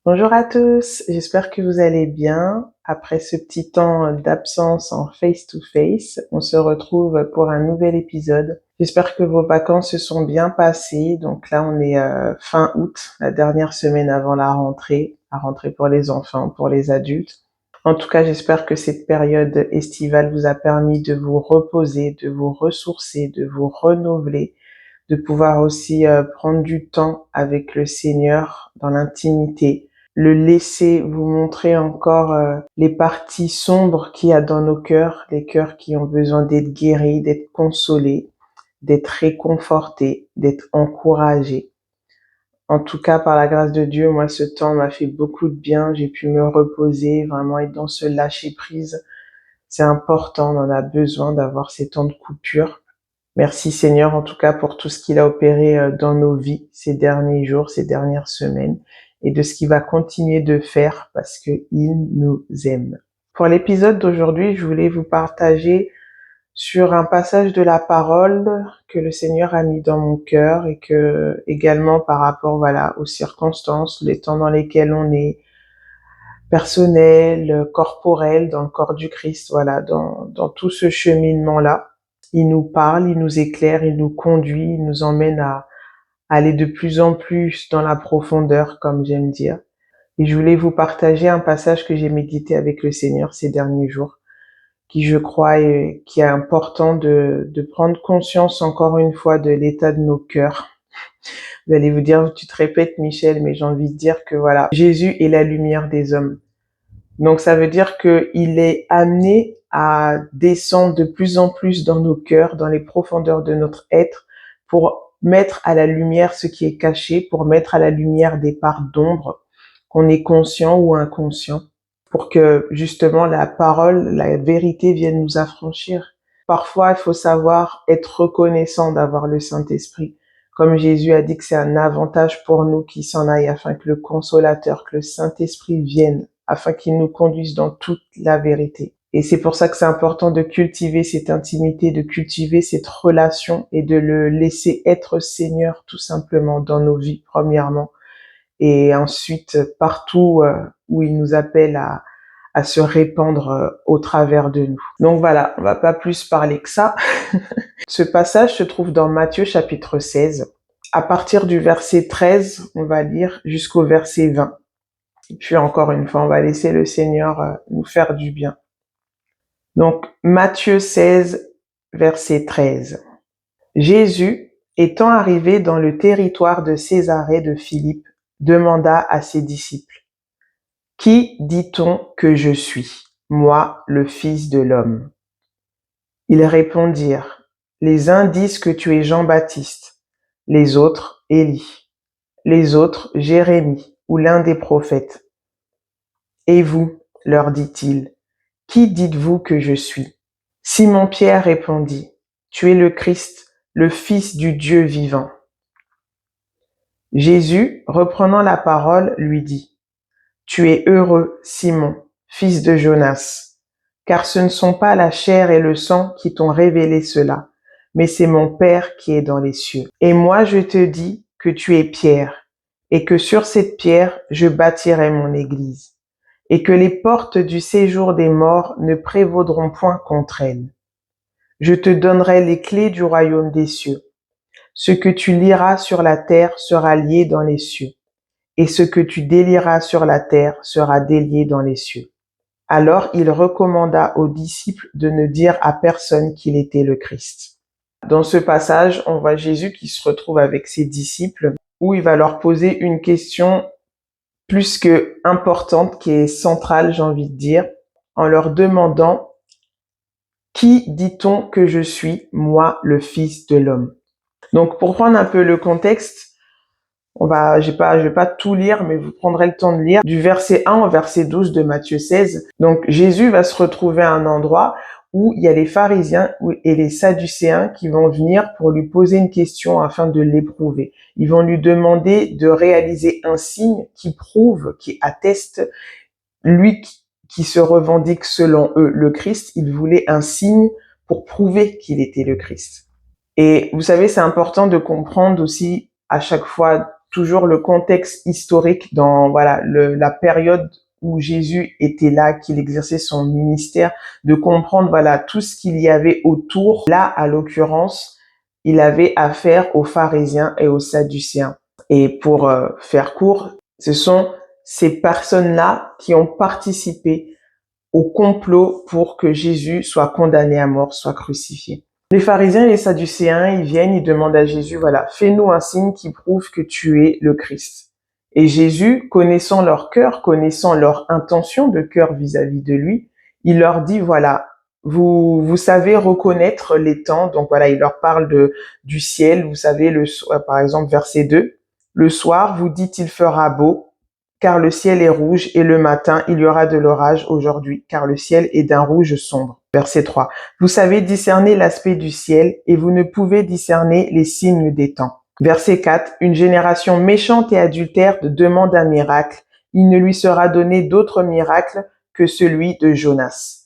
Bonjour à tous, j'espère que vous allez bien. Après ce petit temps d'absence en face-to-face, on se retrouve pour un nouvel épisode. J'espère que vos vacances se sont bien passées. Donc là, on est fin août, la dernière semaine avant la rentrée pour les enfants, pour les adultes. En tout cas, j'espère que cette période estivale vous a permis de vous reposer, de vous ressourcer, de vous renouveler, de pouvoir aussi prendre du temps avec le Seigneur dans l'intimité, le laisser vous montrer encore les parties sombres qu'il y a dans nos cœurs, les cœurs qui ont besoin d'être guéris, d'être consolés, d'être réconfortés, d'être encouragés. En tout cas, par la grâce de Dieu, moi, ce temps m'a fait beaucoup de bien. J'ai pu me reposer, vraiment être dans ce lâcher-prise. C'est important, on en a besoin d'avoir ces temps de coupure. Merci Seigneur, en tout cas, pour tout ce qu'il a opéré dans nos vies ces derniers jours, ces dernières semaines, et de ce qu'il va continuer de faire parce qu'il nous aime. Pour l'épisode d'aujourd'hui, je voulais vous partager sur un passage de la parole que le Seigneur a mis dans mon cœur et que également par rapport, aux circonstances, les temps dans lesquels on est, personnel, corporel, dans le corps du Christ, dans tout ce cheminement-là. Il nous parle, il nous éclaire, il nous conduit, il nous emmène à aller de plus en plus dans la profondeur, comme j'aime dire. Et je voulais vous partager un passage que j'ai médité avec le Seigneur ces derniers jours, qui je crois qui est important de prendre conscience encore une fois de l'état de nos cœurs. Vous allez vous dire, tu te répètes Michel, mais j'ai envie de dire que Jésus est la lumière des hommes. Donc ça veut dire qu'il est amené à descendre de plus en plus dans nos cœurs, dans les profondeurs de notre être, pour mettre à la lumière ce qui est caché, pour mettre à la lumière des parts d'ombre, qu'on est conscient ou inconscient, pour que justement la parole, la vérité vienne nous affranchir. Parfois, il faut savoir être reconnaissant d'avoir le Saint-Esprit. Comme Jésus a dit que c'est un avantage pour nous qu'il s'en aille afin que le Consolateur, que le Saint-Esprit vienne, afin qu'il nous conduise dans toute la vérité. Et c'est pour ça que c'est important de cultiver cette intimité, de cultiver cette relation et de le laisser être Seigneur tout simplement dans nos vies premièrement. Et ensuite partout où il nous appelle à se répandre au travers de nous. Donc voilà, on va pas plus parler que ça. Ce passage se trouve dans Matthieu chapitre 16. À partir du verset 13, on va lire jusqu'au verset 20. Et puis encore une fois, on va laisser le Seigneur nous faire du bien. Donc Matthieu 16, verset 13. Jésus, étant arrivé dans le territoire de Césarée de Philippe, demanda à ses disciples, « Qui dit-on que je suis, moi, le Fils de l'homme ?» Ils répondirent, « Les uns disent que tu es Jean-Baptiste, les autres Élie, les autres Jérémie ou l'un des prophètes. Et vous, leur dit-il, qui dites-vous que je suis ? Simon-Pierre répondit, tu es le Christ, le Fils du Dieu vivant. Jésus, reprenant la parole, lui dit, tu es heureux, Simon, fils de Jonas, car ce ne sont pas la chair et le sang qui t'ont révélé cela, mais c'est mon Père qui est dans les cieux. Et moi je te dis que tu es Pierre, et que sur cette pierre je bâtirai mon église, et que les portes du séjour des morts ne prévaudront point contre elle. Je te donnerai les clés du royaume des cieux. Ce que tu lieras sur la terre sera lié dans les cieux, et ce que tu délieras sur la terre sera délié dans les cieux. Alors il recommanda aux disciples de ne dire à personne qu'il était le Christ. Dans ce passage, on voit Jésus qui se retrouve avec ses disciples, où il va leur poser une question plus que importante, qui est centrale, j'ai envie de dire, en leur demandant « Qui dit-on que je suis, moi, le Fils de l'homme ?» Donc, pour prendre un peu le contexte, je vais pas tout lire, mais vous prendrez le temps de lire du verset 1 au verset 12 de Matthieu 16. Donc, Jésus va se retrouver à un endroit où il y a les pharisiens et les sadducéens qui vont venir pour lui poser une question afin de l'éprouver. Ils vont lui demander de réaliser un signe qui prouve, qui atteste, lui qui se revendique selon eux le Christ, il voulait un signe pour prouver qu'il était le Christ. Et vous savez, c'est important de comprendre aussi à chaque fois toujours le contexte historique dans voilà la période où Jésus était là, qu'il exerçait son ministère, de comprendre voilà tout ce qu'il y avait autour. Là, à l'occurrence, il avait affaire aux pharisiens et aux sadducéens. Et pour faire court, ce sont ces personnes-là qui ont participé au complot pour que Jésus soit condamné à mort, soit crucifié. Les pharisiens et les sadducéens, ils viennent, ils demandent à Jésus, voilà, fais-nous un signe qui prouve que tu es le Christ. Et Jésus, connaissant leur cœur, connaissant leur intention de cœur vis-à-vis de lui, il leur dit, voilà, vous savez reconnaître les temps. Donc voilà, il leur parle du ciel. Vous savez, par exemple, verset 2, le soir, vous dites, il fera beau, car le ciel est rouge, et le matin, il y aura de l'orage aujourd'hui, car le ciel est d'un rouge sombre. Verset 3. Vous savez discerner l'aspect du ciel, et vous ne pouvez discerner les signes des temps. Verset 4. Une génération méchante et adultère demande un miracle. Il ne lui sera donné d'autre miracle que celui de Jonas.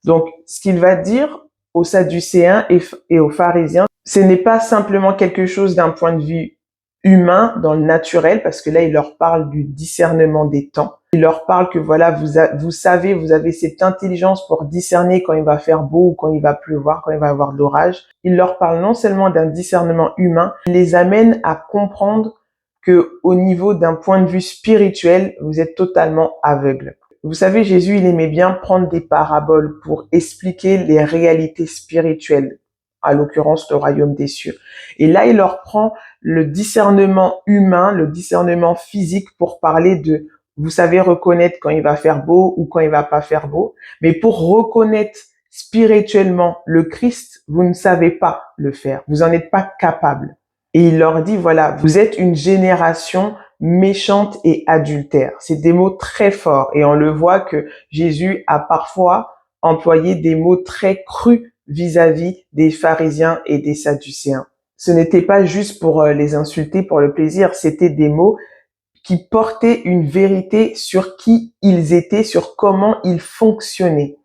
Donc, ce qu'il va dire aux Sadducéens et aux pharisiens, ce n'est pas simplement quelque chose d'un point de vue humain, dans le naturel, parce que là, il leur parle du discernement des temps. Il leur parle que voilà, vous savez, vous avez cette intelligence pour discerner quand il va faire beau ou quand il va pleuvoir, quand il va y avoir de l'orage. Il leur parle non seulement d'un discernement humain, il les amène à comprendre que au niveau d'un point de vue spirituel, vous êtes totalement aveugle. Vous savez, Jésus, il aimait bien prendre des paraboles pour expliquer les réalités spirituelles, à l'occurrence le royaume des cieux. Et là, il leur prend le discernement humain, le discernement physique pour parler de, vous savez reconnaître quand il va faire beau ou quand il va pas faire beau, mais pour reconnaître spirituellement le Christ, vous ne savez pas le faire, vous en êtes pas capable. Et il leur dit, voilà, vous êtes une génération méchante et adultère. C'est des mots très forts et on le voit que Jésus a parfois employé des mots très crus vis-à-vis des pharisiens et des sadducéens. Ce n'était pas juste pour les insulter pour le plaisir, c'était des mots qui portaient une vérité sur qui ils étaient, sur comment ils fonctionnaient.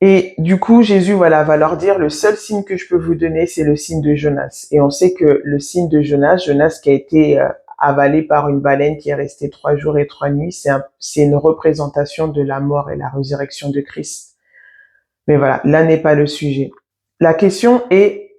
Et du coup, Jésus, voilà, va leur dire, le seul signe que je peux vous donner, c'est le signe de Jonas. Et on sait que le signe de Jonas qui a été avalé par une baleine qui est restée 3 jours et 3 nuits, c'est une représentation de la mort et la résurrection de Christ. Mais voilà, là n'est pas le sujet. La question est,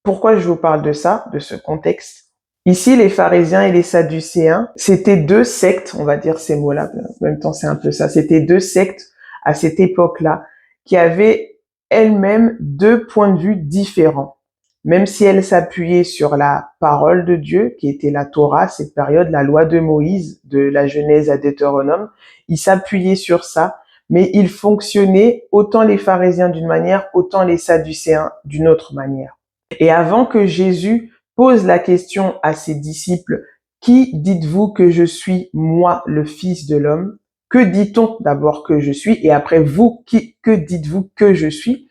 pourquoi je vous parle de ça, de ce contexte? Ici, les pharisiens et les sadducéens, c'était 2 sectes, on va dire ces mots-là, en même temps c'est un peu ça, c'était 2 sectes à cette époque-là, qui avaient elles-mêmes 2 points de vue différents. Même si elles s'appuyaient sur la parole de Dieu, qui était la Torah, cette période, la loi de Moïse, de la Genèse à Deutéronome, ils s'appuyaient sur ça, mais ils fonctionnaient autant les pharisiens d'une manière, autant les sadducéens d'une autre manière. Et avant que Jésus pose la question à ses disciples, qui dites-vous que je suis, moi, le Fils de l'homme? Que dit-on d'abord que je suis? Et après, vous, que dites-vous que je suis?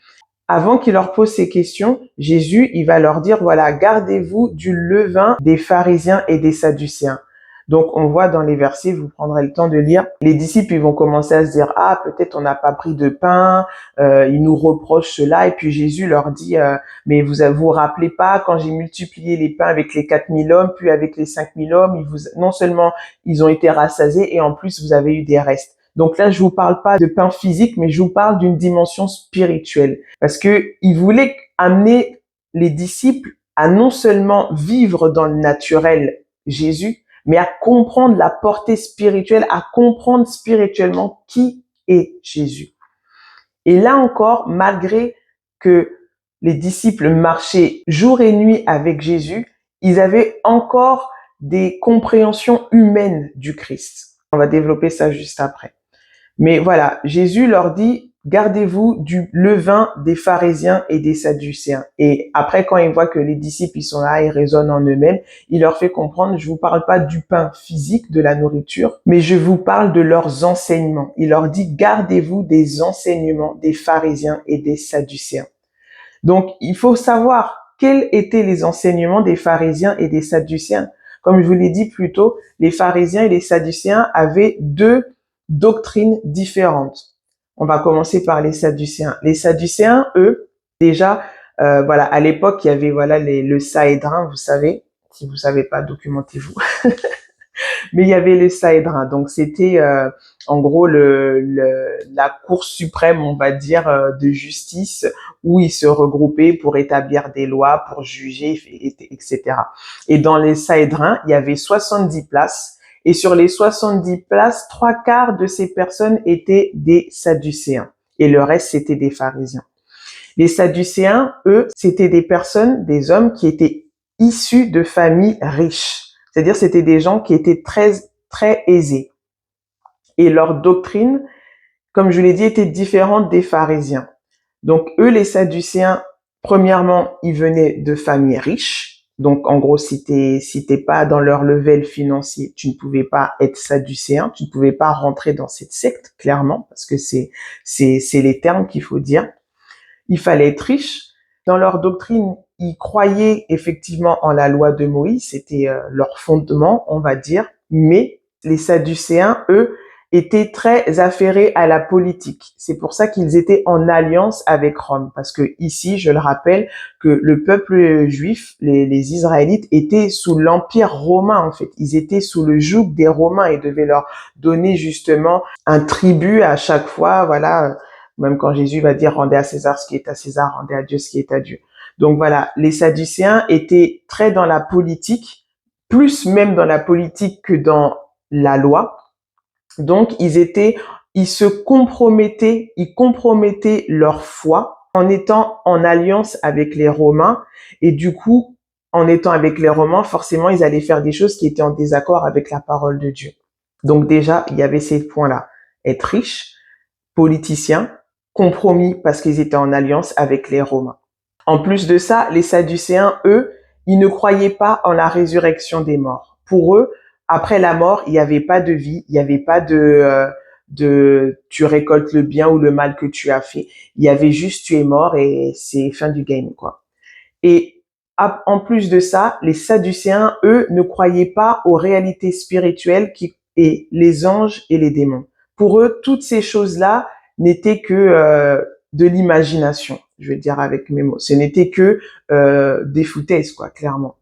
Avant qu'il leur pose ces questions, Jésus, il va leur dire, voilà, gardez-vous du levain des pharisiens et des sadducéens. Donc, on voit dans les versets, vous prendrez le temps de lire, les disciples, ils vont commencer à se dire, ah, peut-être on n'a pas pris de pain, ils nous reprochent cela, et puis Jésus leur dit, mais vous rappelez pas, quand j'ai multiplié les pains avec les 4000 hommes, puis avec les 5000 hommes, non seulement ils ont été rassasiés, et en plus, vous avez eu des restes. Donc là, je vous parle pas de pain physique, mais je vous parle d'une dimension spirituelle. Parce que il voulait amener les disciples à non seulement vivre dans le naturel Jésus, mais à comprendre la portée spirituelle, à comprendre spirituellement qui est Jésus. Et là encore, malgré que les disciples marchaient jour et nuit avec Jésus, ils avaient encore des compréhensions humaines du Christ. On va développer ça juste après. Mais voilà, Jésus leur dit, gardez-vous du levain des pharisiens et des sadducéens. Et après, quand il voit que les disciples, ils sont là, ils raisonnent en eux-mêmes, il leur fait comprendre, je vous parle pas du pain physique, de la nourriture, mais je vous parle de leurs enseignements. Il leur dit, gardez-vous des enseignements des pharisiens et des sadducéens. Donc, il faut savoir quels étaient les enseignements des pharisiens et des sadducéens. Comme je vous l'ai dit plus tôt, les pharisiens et les sadducéens avaient 2 doctrines différentes. On va commencer par les sadducéens. Les sadducéens, eux, déjà, voilà, à l'époque, il y avait voilà le Sanhédrin, vous savez, Si vous savez pas, documentez-vous. Mais il y avait les Sahédrins, donc c'était en gros la Cour suprême, on va dire, de justice, où ils se regroupaient pour établir des lois, pour juger, etc. Et dans les Sahédrins, il y avait 70 places, et sur les 70 places, 3/4 de ces personnes étaient des Sadducéens, et le reste, c'était des pharisiens. Les Sadducéens, eux, c'était des personnes, des hommes qui étaient issus de familles riches. C'est-à-dire, c'était des gens qui étaient très, très aisés. Et leur doctrine, comme je l'ai dit, était différente des pharisiens. Donc, eux, les Sadducéens, premièrement, ils venaient de familles riches. Donc, en gros, si t'es pas dans leur level financier, tu ne pouvais pas être Sadducéen, tu ne pouvais pas rentrer dans cette secte, clairement, parce que c'est les termes qu'il faut dire. Il fallait être riche. Dans leur doctrine, ils croyaient effectivement en la loi de Moïse, c'était leur fondement, on va dire, mais les Sadducéens, eux, étaient très affairés à la politique. C'est pour ça qu'ils étaient en alliance avec Rome, parce que ici, je le rappelle, que le peuple juif, les Israélites, étaient sous l'empire romain, en fait. Ils étaient sous le joug des Romains et devaient leur donner justement un tribut à chaque fois, voilà. Même quand Jésus va dire rendez à César ce qui est à César, rendez à Dieu ce qui est à Dieu. Donc voilà, les Sadducéens étaient très dans la politique, plus même dans la politique que dans la loi. Donc ils compromettaient leur foi en étant en alliance avec les Romains, et du coup, en étant avec les Romains, forcément, ils allaient faire des choses qui étaient en désaccord avec la parole de Dieu. Donc déjà, il y avait ces points-là. Être riche, politicien, compromis parce qu'ils étaient en alliance avec les Romains. En plus de ça, les Sadducéens, eux, ils ne croyaient pas en la résurrection des morts. Pour eux, après la mort, il n'y avait pas de vie, il n'y avait pas de tu récoltes le bien ou le mal que tu as fait. Il y avait juste tu es mort et c'est fin du game, quoi. Et en plus de ça, les Sadducéens, eux, ne croyaient pas aux réalités spirituelles qui est les anges et les démons. Pour eux, toutes ces choses-là n'étaient que de l'imagination, je vais dire avec mes mots. Ce n'était que des foutaises, quoi, clairement.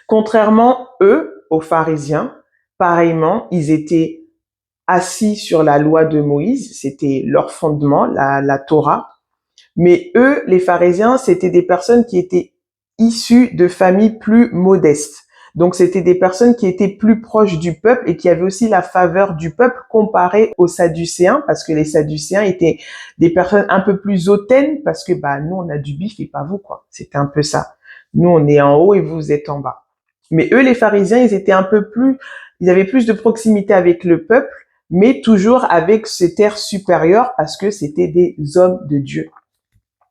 Contrairement, eux, aux pharisiens, pareillement, ils étaient assis sur la loi de Moïse, c'était leur fondement, la Torah. Mais eux, les pharisiens, c'était des personnes qui étaient issues de familles plus modestes. Donc, c'était des personnes qui étaient plus proches du peuple et qui avaient aussi la faveur du peuple comparé aux Sadducéens, parce que les Sadducéens étaient des personnes un peu plus hautaines, parce que nous, on a du bif et pas vous, quoi. C'était un peu ça. Nous, on est en haut et vous êtes en bas. Mais eux, les pharisiens, ils avaient plus de proximité avec le peuple, mais toujours avec cet air supérieur, parce que c'était des hommes de Dieu.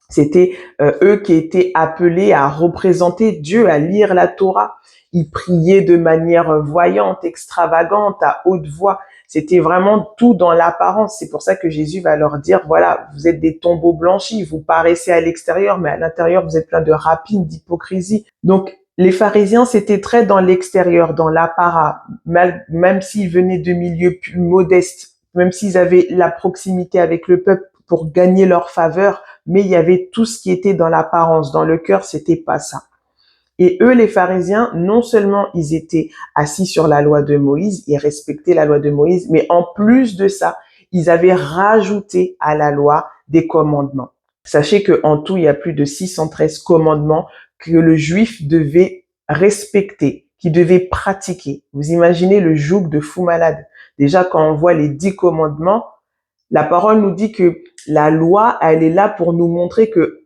C'était eux qui étaient appelés à représenter Dieu, à lire la Torah. Ils priaient de manière voyante, extravagante, à haute voix. C'était vraiment tout dans l'apparence. C'est pour ça que Jésus va leur dire, voilà, vous êtes des tombeaux blanchis, vous paraissez à l'extérieur, mais à l'intérieur, vous êtes plein de rapines, d'hypocrisie. Donc, les pharisiens, c'était très dans l'extérieur, dans l'apparat. Même s'ils venaient de milieux plus modestes, même s'ils avaient la proximité avec le peuple pour gagner leur faveur, mais il y avait tout ce qui était dans l'apparence, dans le cœur, c'était pas ça. Et eux, les pharisiens, non seulement ils étaient assis sur la loi de Moïse, ils respectaient la loi de Moïse, mais en plus de ça, ils avaient rajouté à la loi des commandements. Sachez que en tout, il y a plus de 613 commandements que le juif devait respecter, qu'il devait pratiquer. Vous imaginez le joug de fou malade. Déjà, quand on voit les 10 commandements, la parole nous dit que la loi, elle est là pour nous montrer que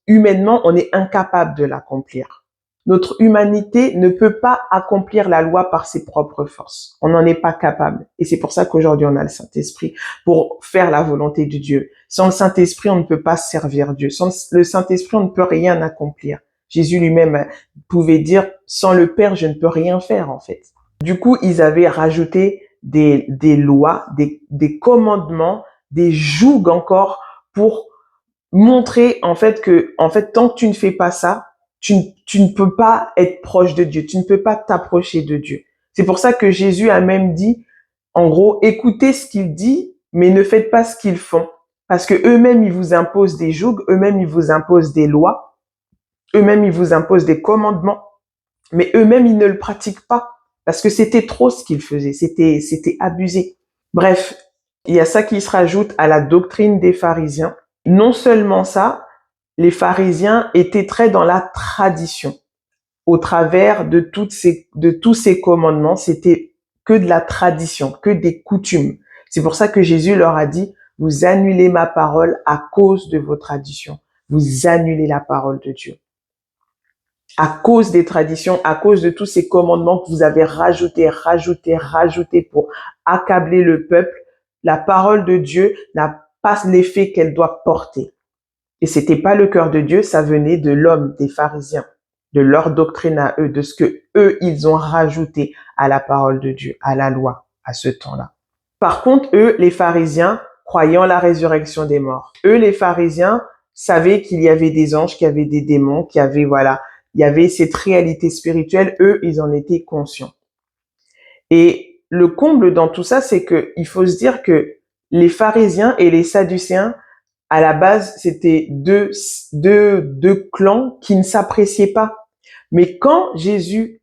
humainement, on est incapable de l'accomplir. Notre humanité ne peut pas accomplir la loi par ses propres forces. On n'en est pas capable. Et c'est pour ça qu'aujourd'hui, on a le Saint-Esprit pour faire la volonté de Dieu. Sans le Saint-Esprit, on ne peut pas servir Dieu. Sans le Saint-Esprit, on ne peut rien accomplir. Jésus lui-même pouvait dire, sans le Père, je ne peux rien faire, en fait. Du coup, ils avaient rajouté des lois, des commandements, des jougs encore pour montrer en fait que tant que tu ne fais pas ça, tu ne peux pas être proche de Dieu, tu ne peux pas t'approcher de Dieu. C'est pour ça que Jésus a même dit, en gros, écoutez ce qu'il dit, mais ne faites pas ce qu'ils font, parce que eux-mêmes ils vous imposent des jougs, eux-mêmes ils vous imposent des lois, eux-mêmes ils vous imposent des commandements, Mais eux-mêmes, ils ne le pratiquent pas parce que c'était trop ce qu'ils faisaient, c'était abusé. Bref, il y a ça qui se rajoute à la doctrine des pharisiens. Non seulement ça, les pharisiens étaient très dans la tradition. Au travers de tous ces commandements, c'était que de la tradition, que des coutumes. C'est pour ça que Jésus leur a dit, vous annulez ma parole à cause de vos traditions. Vous annulez la parole de Dieu. À cause des traditions, à cause de tous ces commandements que vous avez rajoutés pour accabler le peuple, la parole de Dieu n'a pas l'effet qu'elle doit porter. Et c'était pas le cœur de Dieu, ça venait de l'homme, des pharisiens, de leur doctrine à eux, de ce que eux, ils ont rajouté à la parole de Dieu, à la loi, à ce temps-là. Par contre, eux, les pharisiens, croyant la résurrection des morts, eux, les pharisiens, savaient qu'il y avait des anges, qu'il y avait des démons, qu'il y avait, voilà, il y avait cette réalité spirituelle, eux, ils en étaient conscients. Et le comble dans tout ça, c'est que il faut se dire que les pharisiens et les sadducéens, à la base, c'était deux clans qui ne s'appréciaient pas. Mais quand Jésus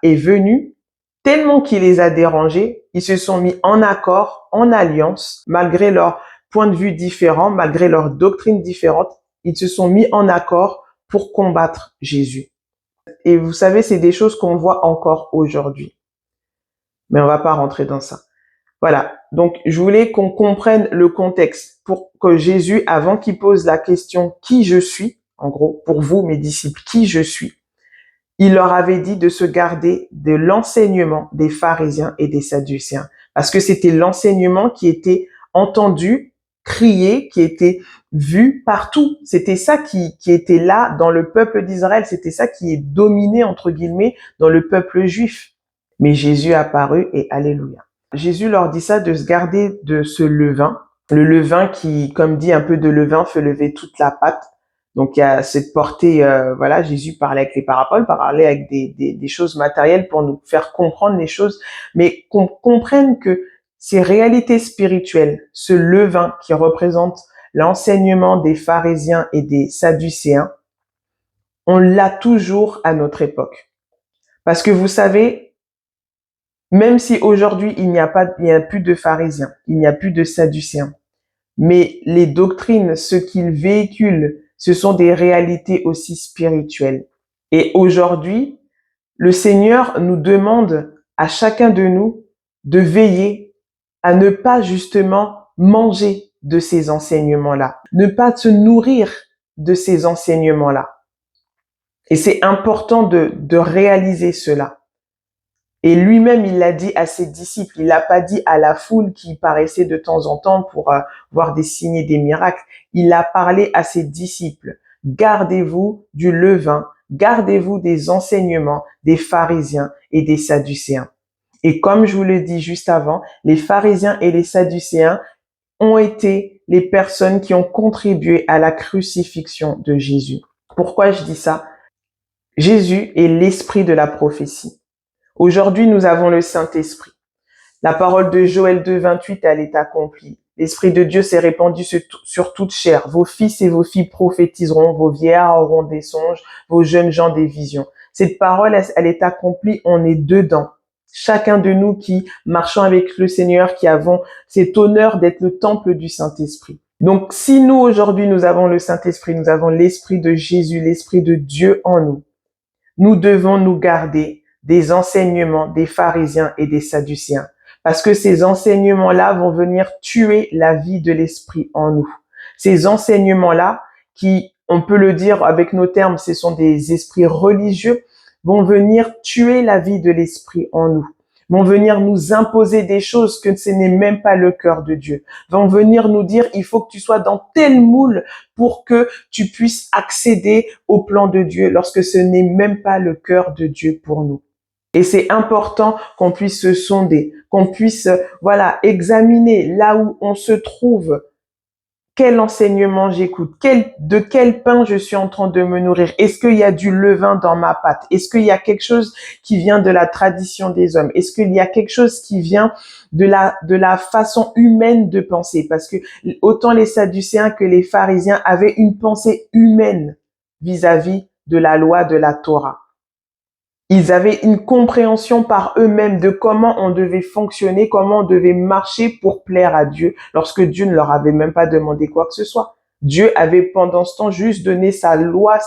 est venu, tellement qu'il les a dérangés, ils se sont mis en accord, en alliance, malgré leurs points de vue différents, malgré leurs doctrines différentes, ils se sont mis en accord pour combattre Jésus. Et vous savez, c'est des choses qu'on voit encore aujourd'hui. Mais on va pas rentrer dans ça. Voilà. Donc, je voulais qu'on comprenne le contexte pour que Jésus, avant qu'il pose la question qui je suis, en gros, pour vous, mes disciples, qui je suis, il leur avait dit de se garder de l'enseignement des pharisiens et des sadducéens. Parce que c'était l'enseignement qui était entendu, crié, qui était vu partout. C'était ça qui était là dans le peuple d'Israël. C'était ça qui est dominé, entre guillemets, dans le peuple juif. Mais Jésus est apparu et alléluia. Jésus leur dit ça de se garder de ce levain. Le levain qui, comme dit un peu de levain, fait lever toute la pâte. Donc il y a cette portée, voilà, Jésus parlait avec les paraboles, parlait avec des choses matérielles pour nous faire comprendre les choses, mais qu'on comprenne que ces réalités spirituelles, ce levain qui représente l'enseignement des pharisiens et des sadducéens, on l'a toujours à notre époque. Parce que vous savez, même si aujourd'hui il n'y a plus de pharisiens, il n'y a plus de sadducéens, mais les doctrines, ce qu'ils véhiculent, ce sont des réalités aussi spirituelles. Et aujourd'hui, le Seigneur nous demande à chacun de nous de veiller à ne pas justement manger de ces enseignements-là, ne pas se nourrir de ces enseignements-là. Et c'est important de réaliser cela. Et lui-même, il l'a dit à ses disciples. Il l'a pas dit à la foule qui paraissait de temps en temps pour voir des signes et des miracles. Il a parlé à ses disciples. Gardez-vous du levain. Gardez-vous des enseignements des pharisiens et des sadducéens. Et comme je vous le dis juste avant, les pharisiens et les sadducéens ont été les personnes qui ont contribué à la crucifixion de Jésus. Pourquoi je dis ça? Jésus est l'esprit de la prophétie. Aujourd'hui, nous avons le Saint-Esprit. La parole de Joël 2,28, elle est accomplie. L'Esprit de Dieu s'est répandu sur toute chair. Vos fils et vos filles prophétiseront, vos vieillards auront des songes, vos jeunes gens des visions. Cette parole, elle est accomplie, on est dedans. Chacun de nous qui marchons avec le Seigneur, qui avons cet honneur d'être le temple du Saint-Esprit. Donc, si nous, aujourd'hui, nous avons le Saint-Esprit, nous avons l'Esprit de Jésus, l'Esprit de Dieu en nous, nous devons nous garder des enseignements des pharisiens et des sadducéens. Parce que ces enseignements-là vont venir tuer la vie de l'esprit en nous. Ces enseignements-là, qui, on peut le dire avec nos termes, ce sont des esprits religieux, vont venir tuer la vie de l'esprit en nous. Vont venir nous imposer des choses que ce n'est même pas le cœur de Dieu. Vont venir nous dire, il faut que tu sois dans tel moule pour que tu puisses accéder au plan de Dieu, lorsque ce n'est même pas le cœur de Dieu pour nous. Et c'est important qu'on puisse se sonder, qu'on puisse, voilà, examiner là où on se trouve, quel enseignement j'écoute, de quel pain je suis en train de me nourrir. Est-ce qu'il y a du levain dans ma pâte? Est-ce qu'il y a quelque chose qui vient de la tradition des hommes? Est-ce qu'il y a quelque chose qui vient de la façon humaine de penser? Parce que autant les sadducéens que les pharisiens avaient une pensée humaine vis-à-vis de la loi de la Torah. Ils avaient une compréhension par eux-mêmes de comment on devait fonctionner, comment on devait marcher pour plaire à Dieu, lorsque Dieu ne leur avait même pas demandé quoi que ce soit. Dieu avait pendant ce temps juste donné sa loi,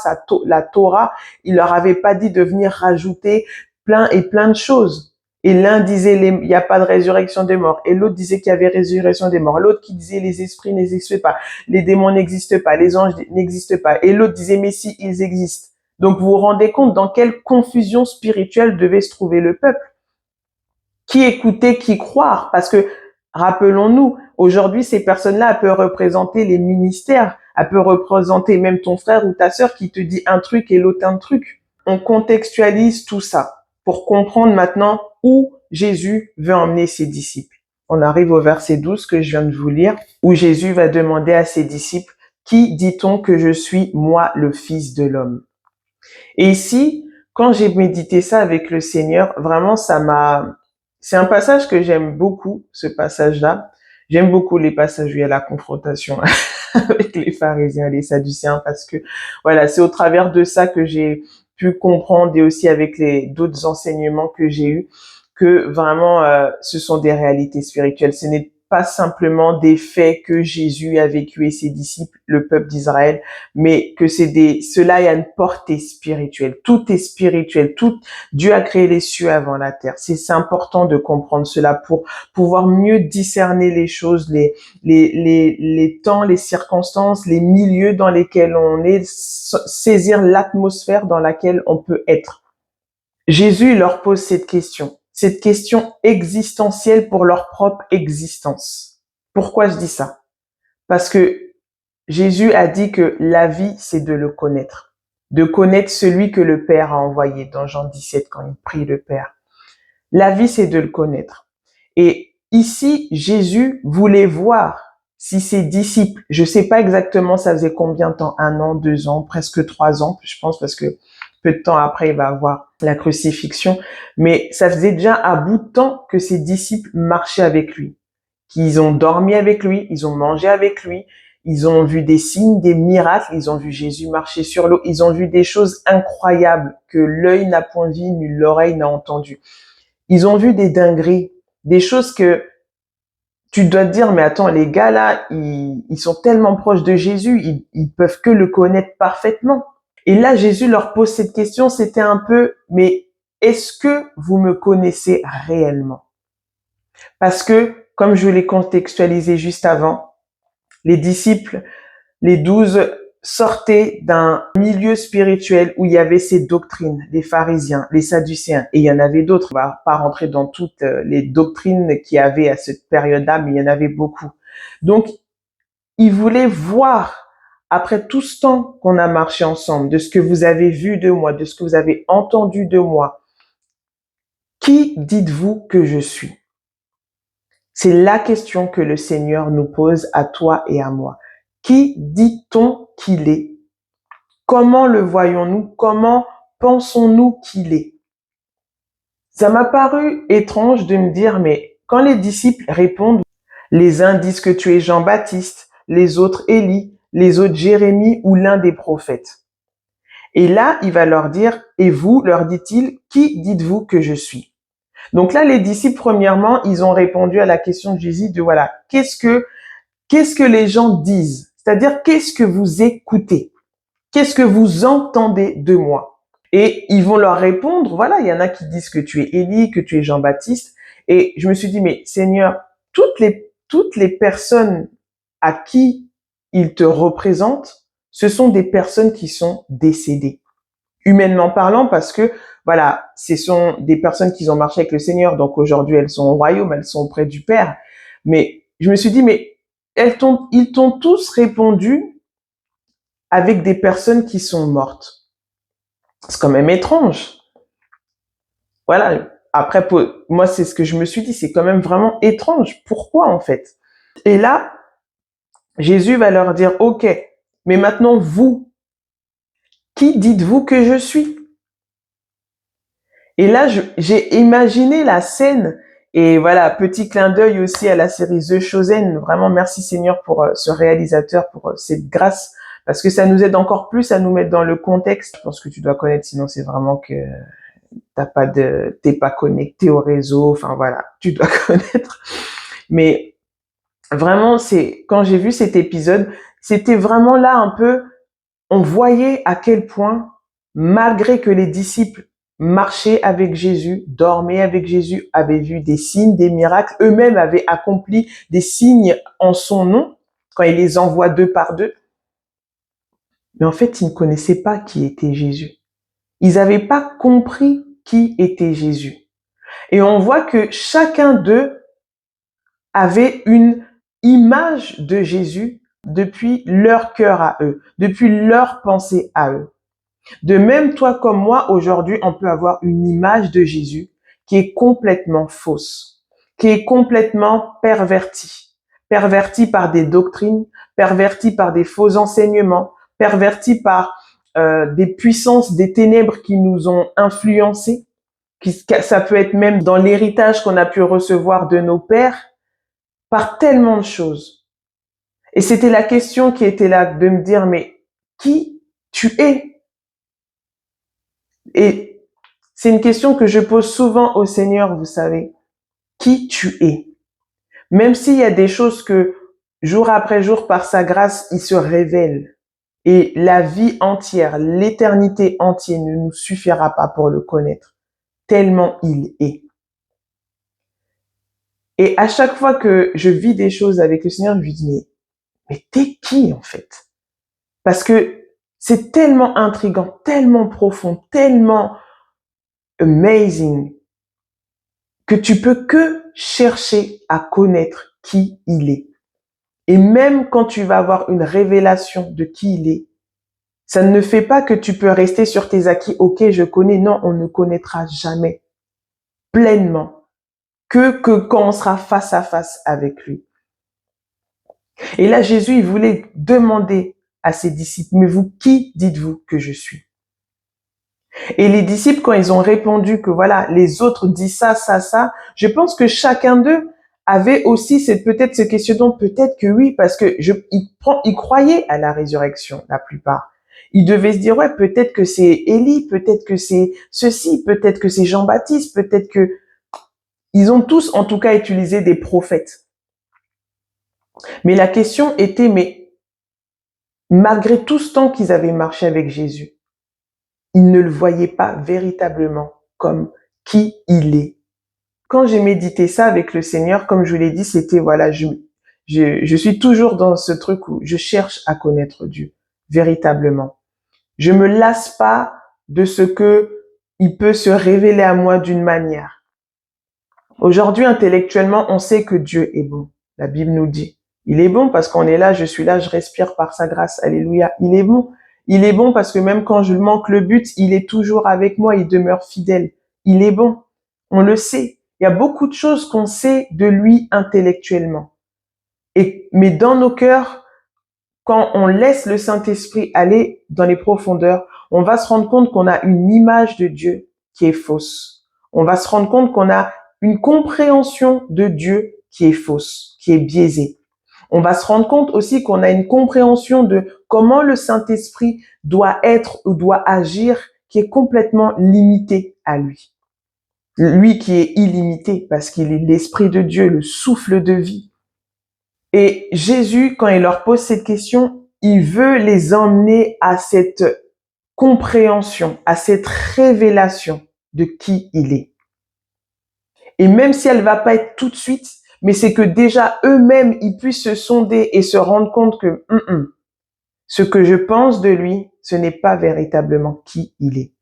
la Torah. Il leur avait pas dit de venir rajouter plein et plein de choses. Et l'un disait il n'y a pas de résurrection des morts, et l'autre disait qu'il y avait résurrection des morts. L'autre qui disait les esprits n'existent pas, les démons n'existent pas, les anges n'existent pas. Et l'autre disait mais si, ils existent. Donc vous vous rendez compte dans quelle confusion spirituelle devait se trouver le peuple. Qui écouter, qui croire? Parce que, rappelons-nous, aujourd'hui, ces personnes-là, elles peuvent représenter les ministères, elles peuvent représenter même ton frère ou ta sœur qui te dit un truc et l'autre un truc. On contextualise tout ça pour comprendre maintenant où Jésus veut emmener ses disciples. On arrive au verset 12 que je viens de vous lire, où Jésus va demander à ses disciples, qui dit-on que je suis, moi, le Fils de l'homme? Et ici, quand j'ai médité ça avec le Seigneur, vraiment, c'est un passage que j'aime beaucoup, ce passage-là. J'aime beaucoup les passages où il y a la confrontation avec les pharisiens et les sadducéens parce que, voilà, c'est au travers de ça que j'ai pu comprendre et aussi avec les d'autres enseignements que j'ai eus que vraiment, ce sont des réalités spirituelles. Ce n'est pas simplement des faits que Jésus a vécu et ses disciples, le peuple d'Israël, mais que cela a une portée spirituelle. Tout est spirituel. Dieu a créé les cieux avant la terre. C'est important de comprendre cela pour pouvoir mieux discerner les choses, les temps, les circonstances, les milieux dans lesquels on est, saisir l'atmosphère dans laquelle on peut être. Jésus leur pose cette question existentielle pour leur propre existence. Pourquoi je dis ça? Parce que Jésus a dit que la vie, c'est de le connaître. De connaître celui que le Père a envoyé dans Jean 17 quand il prie le Père. La vie, c'est de le connaître. Et ici, Jésus voulait voir si ses disciples, je sais pas exactement ça faisait combien de temps, 1 an, 2 ans, presque 3 ans, je pense, parce que peu de temps après, il va avoir la crucifixion. Mais ça faisait déjà un bout de temps que ses disciples marchaient avec lui, qu'ils ont dormi avec lui, ils ont mangé avec lui, ils ont vu des signes, des miracles, ils ont vu Jésus marcher sur l'eau, ils ont vu des choses incroyables que l'œil n'a point vu, ni l'oreille n'a entendu. Ils ont vu des dingueries, des choses que tu dois te dire, mais attends, les gars là, ils sont tellement proches de Jésus, ils peuvent que le connaître parfaitement. Et là, Jésus leur pose cette question, c'était un peu, mais est-ce que vous me connaissez réellement? Parce que, comme je l'ai contextualisé juste avant, les disciples, les 12, sortaient d'un milieu spirituel où il y avait ces doctrines, les pharisiens, les sadducéens, et il y en avait d'autres. On va pas rentrer dans toutes les doctrines qu'il y avait à cette période-là, mais il y en avait beaucoup. Donc, ils voulaient voir, après tout ce temps qu'on a marché ensemble, de ce que vous avez vu de moi, de ce que vous avez entendu de moi, qui dites-vous que je suis? C'est la question que le Seigneur nous pose à toi et à moi. Qui dit-on qu'il est? Comment le voyons-nous? Comment pensons-nous qu'il est? Ça m'a paru étrange de me dire, mais quand les disciples répondent, les uns disent que tu es Jean-Baptiste, les autres Élie, les autres Jérémie ou l'un des prophètes. Et là, il va leur dire, et vous, leur dit-il, qui dites-vous que je suis? Donc là, les disciples, premièrement, ils ont répondu à la question de Jésus de voilà, qu'est-ce que les gens disent? C'est-à-dire, qu'est-ce que vous écoutez? Qu'est-ce que vous entendez de moi? Et ils vont leur répondre, voilà, il y en a qui disent que tu es Élie, que tu es Jean-Baptiste. Et je me suis dit, mais Seigneur, toutes les personnes à qui ils te représentent, ce sont des personnes qui sont décédées. Humainement parlant, parce que, voilà, ce sont des personnes qui ont marché avec le Seigneur, donc aujourd'hui elles sont au royaume, elles sont auprès du Père. Mais je me suis dit, mais ils t'ont tous répondu avec des personnes qui sont mortes. C'est quand même étrange. Voilà. Après, moi, c'est ce que je me suis dit, c'est quand même vraiment étrange. Pourquoi, en fait? Et là, Jésus va leur dire, OK, mais maintenant, vous, qui dites-vous que je suis? Et là, j'ai imaginé la scène. Et voilà, petit clin d'œil aussi à la série The Chosen. Vraiment, merci Seigneur pour ce réalisateur, pour cette grâce, parce que ça nous aide encore plus à nous mettre dans le contexte. Je pense que tu dois connaître, sinon c'est vraiment que t'es pas connecté au réseau, enfin voilà, tu dois connaître. Mais vraiment, quand j'ai vu cet épisode, c'était vraiment là un peu, on voyait à quel point, malgré que les disciples marchaient avec Jésus, dormaient avec Jésus, avaient vu des signes, des miracles, eux-mêmes avaient accompli des signes en son nom, quand il les envoie deux par deux. Mais en fait, ils ne connaissaient pas qui était Jésus. Ils n'avaient pas compris qui était Jésus. Et on voit que chacun d'eux avait une image de Jésus depuis leur cœur à eux, depuis leur pensée à eux. De même, toi comme moi, aujourd'hui, on peut avoir une image de Jésus qui est complètement fausse, qui est complètement pervertie. Pervertie par des doctrines, pervertie par des faux enseignements, pervertie par des puissances des ténèbres qui nous ont influencés. Ça peut être même dans l'héritage qu'on a pu recevoir de nos pères, par tellement de choses. Et c'était la question qui était là, de me dire, mais qui tu es? Et c'est une question que je pose souvent au Seigneur, vous savez. Qui tu es? Même s'il y a des choses que, jour après jour, par sa grâce, il se révèle. Et la vie entière, l'éternité entière ne nous suffira pas pour le connaître. Tellement il est. Et à chaque fois que je vis des choses avec le Seigneur, je lui dis, mais t'es qui en fait? Parce que c'est tellement intriguant, tellement profond, tellement amazing, que tu peux que chercher à connaître qui il est. Et même quand tu vas avoir une révélation de qui il est, ça ne fait pas que tu peux rester sur tes acquis. Ok, je connais. Non, on ne connaîtra jamais pleinement que quand on sera face à face avec lui. Et là, Jésus, il voulait demander à ses disciples, mais vous, qui dites-vous que je suis? Et les disciples, quand ils ont répondu que voilà, les autres disent ça, ça, ça, je pense que chacun d'eux avait aussi peut-être ce questionnement, peut-être que oui, parce que ils croyaient à la résurrection, la plupart. Ils devaient se dire, ouais, peut-être que c'est Élie, peut-être que c'est ceci, peut-être que c'est Jean-Baptiste, peut-être que... Ils ont tous, en tout cas, utilisé des prophètes. Mais la question était, mais malgré tout ce temps qu'ils avaient marché avec Jésus, ils ne le voyaient pas véritablement comme qui il est. Quand j'ai médité ça avec le Seigneur, comme je vous l'ai dit, c'était voilà, je suis toujours dans ce truc où je cherche à connaître Dieu véritablement. Je me lasse pas de ce que il peut se révéler à moi d'une manière. Aujourd'hui, intellectuellement, on sait que Dieu est bon. La Bible nous dit. Il est bon parce qu'on est là, je suis là, je respire par sa grâce. Alléluia. Il est bon. Il est bon parce que même quand je manque le but, il est toujours avec moi, il demeure fidèle. Il est bon. On le sait. Il y a beaucoup de choses qu'on sait de lui intellectuellement. Mais dans nos cœurs, quand on laisse le Saint-Esprit aller dans les profondeurs, on va se rendre compte qu'on a une image de Dieu qui est fausse. On va se rendre compte qu'on a une compréhension de Dieu qui est fausse, qui est biaisée. On va se rendre compte aussi qu'on a une compréhension de comment le Saint-Esprit doit être ou doit agir qui est complètement limitée à lui. Lui qui est illimité parce qu'il est l'Esprit de Dieu, le souffle de vie. Et Jésus, quand il leur pose cette question, il veut les emmener à cette compréhension, à cette révélation de qui il est. Et même si elle va pas être tout de suite, mais c'est que déjà eux-mêmes, ils puissent se sonder et se rendre compte que ce que je pense de lui, ce n'est pas véritablement qui il est.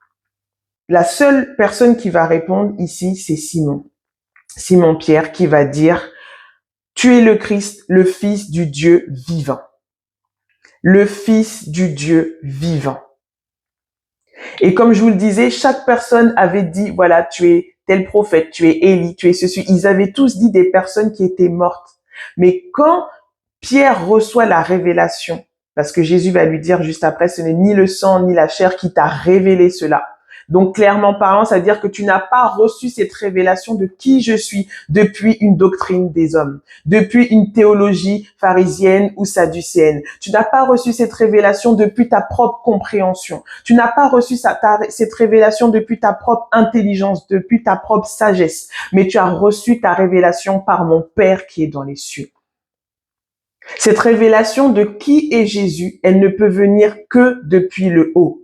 La seule personne qui va répondre ici, c'est Simon-Pierre, qui va dire, tu es le Christ, le Fils du Dieu vivant. Le Fils du Dieu vivant. Et comme je vous le disais, chaque personne avait dit, voilà, tu es tel prophète, tu es Élie, tu es ceci. Ils avaient tous dit des personnes qui étaient mortes. Mais quand Pierre reçoit la révélation, parce que Jésus va lui dire juste après, ce n'est ni le sang ni la chair qui t'a révélé cela, Donc, clairement parlant, ça veut dire que tu n'as pas reçu cette révélation de qui je suis depuis une doctrine des hommes, depuis une théologie pharisienne ou sadducéenne. Tu n'as pas reçu cette révélation depuis ta propre compréhension. Tu n'as pas reçu cette révélation depuis ta propre intelligence, depuis ta propre sagesse, mais tu as reçu ta révélation par mon Père qui est dans les cieux. Cette révélation de qui est Jésus, elle ne peut venir que depuis le haut.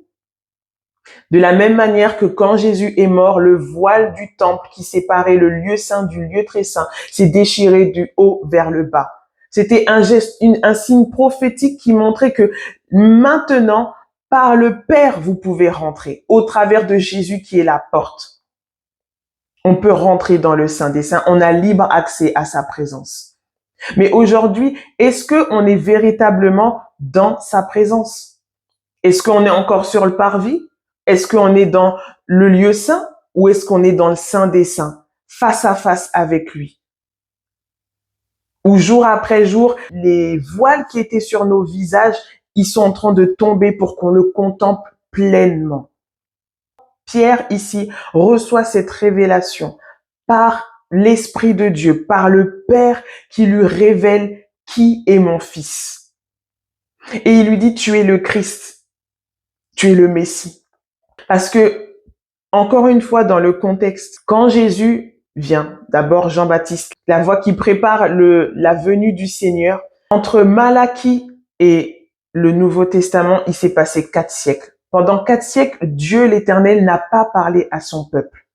De la même manière que quand Jésus est mort, le voile du temple qui séparait le lieu saint du lieu très saint s'est déchiré du haut vers le bas. C'était un geste, un signe prophétique qui montrait que maintenant, par le Père, vous pouvez rentrer au travers de Jésus qui est la porte. On peut rentrer dans le Saint des Saints, on a libre accès à sa présence. Mais aujourd'hui, est-ce qu'on est véritablement dans sa présence? Est-ce qu'on est encore sur le parvis? Est-ce qu'on est dans le lieu saint ou est-ce qu'on est dans le Saint des Saints, face à face avec lui? Où jour après jour, les voiles qui étaient sur nos visages, ils sont en train de tomber pour qu'on le contemple pleinement. Pierre, ici, reçoit cette révélation par l'Esprit de Dieu, par le Père qui lui révèle qui est mon fils. Et il lui dit, tu es le Christ, tu es le Messie. Parce que, encore une fois, dans le contexte, quand Jésus vient, d'abord Jean-Baptiste, la voix qui prépare la venue du Seigneur, entre Malachie et le Nouveau Testament, il s'est passé 4 siècles. Pendant 4 siècles, Dieu l'Éternel n'a pas parlé à son peuple.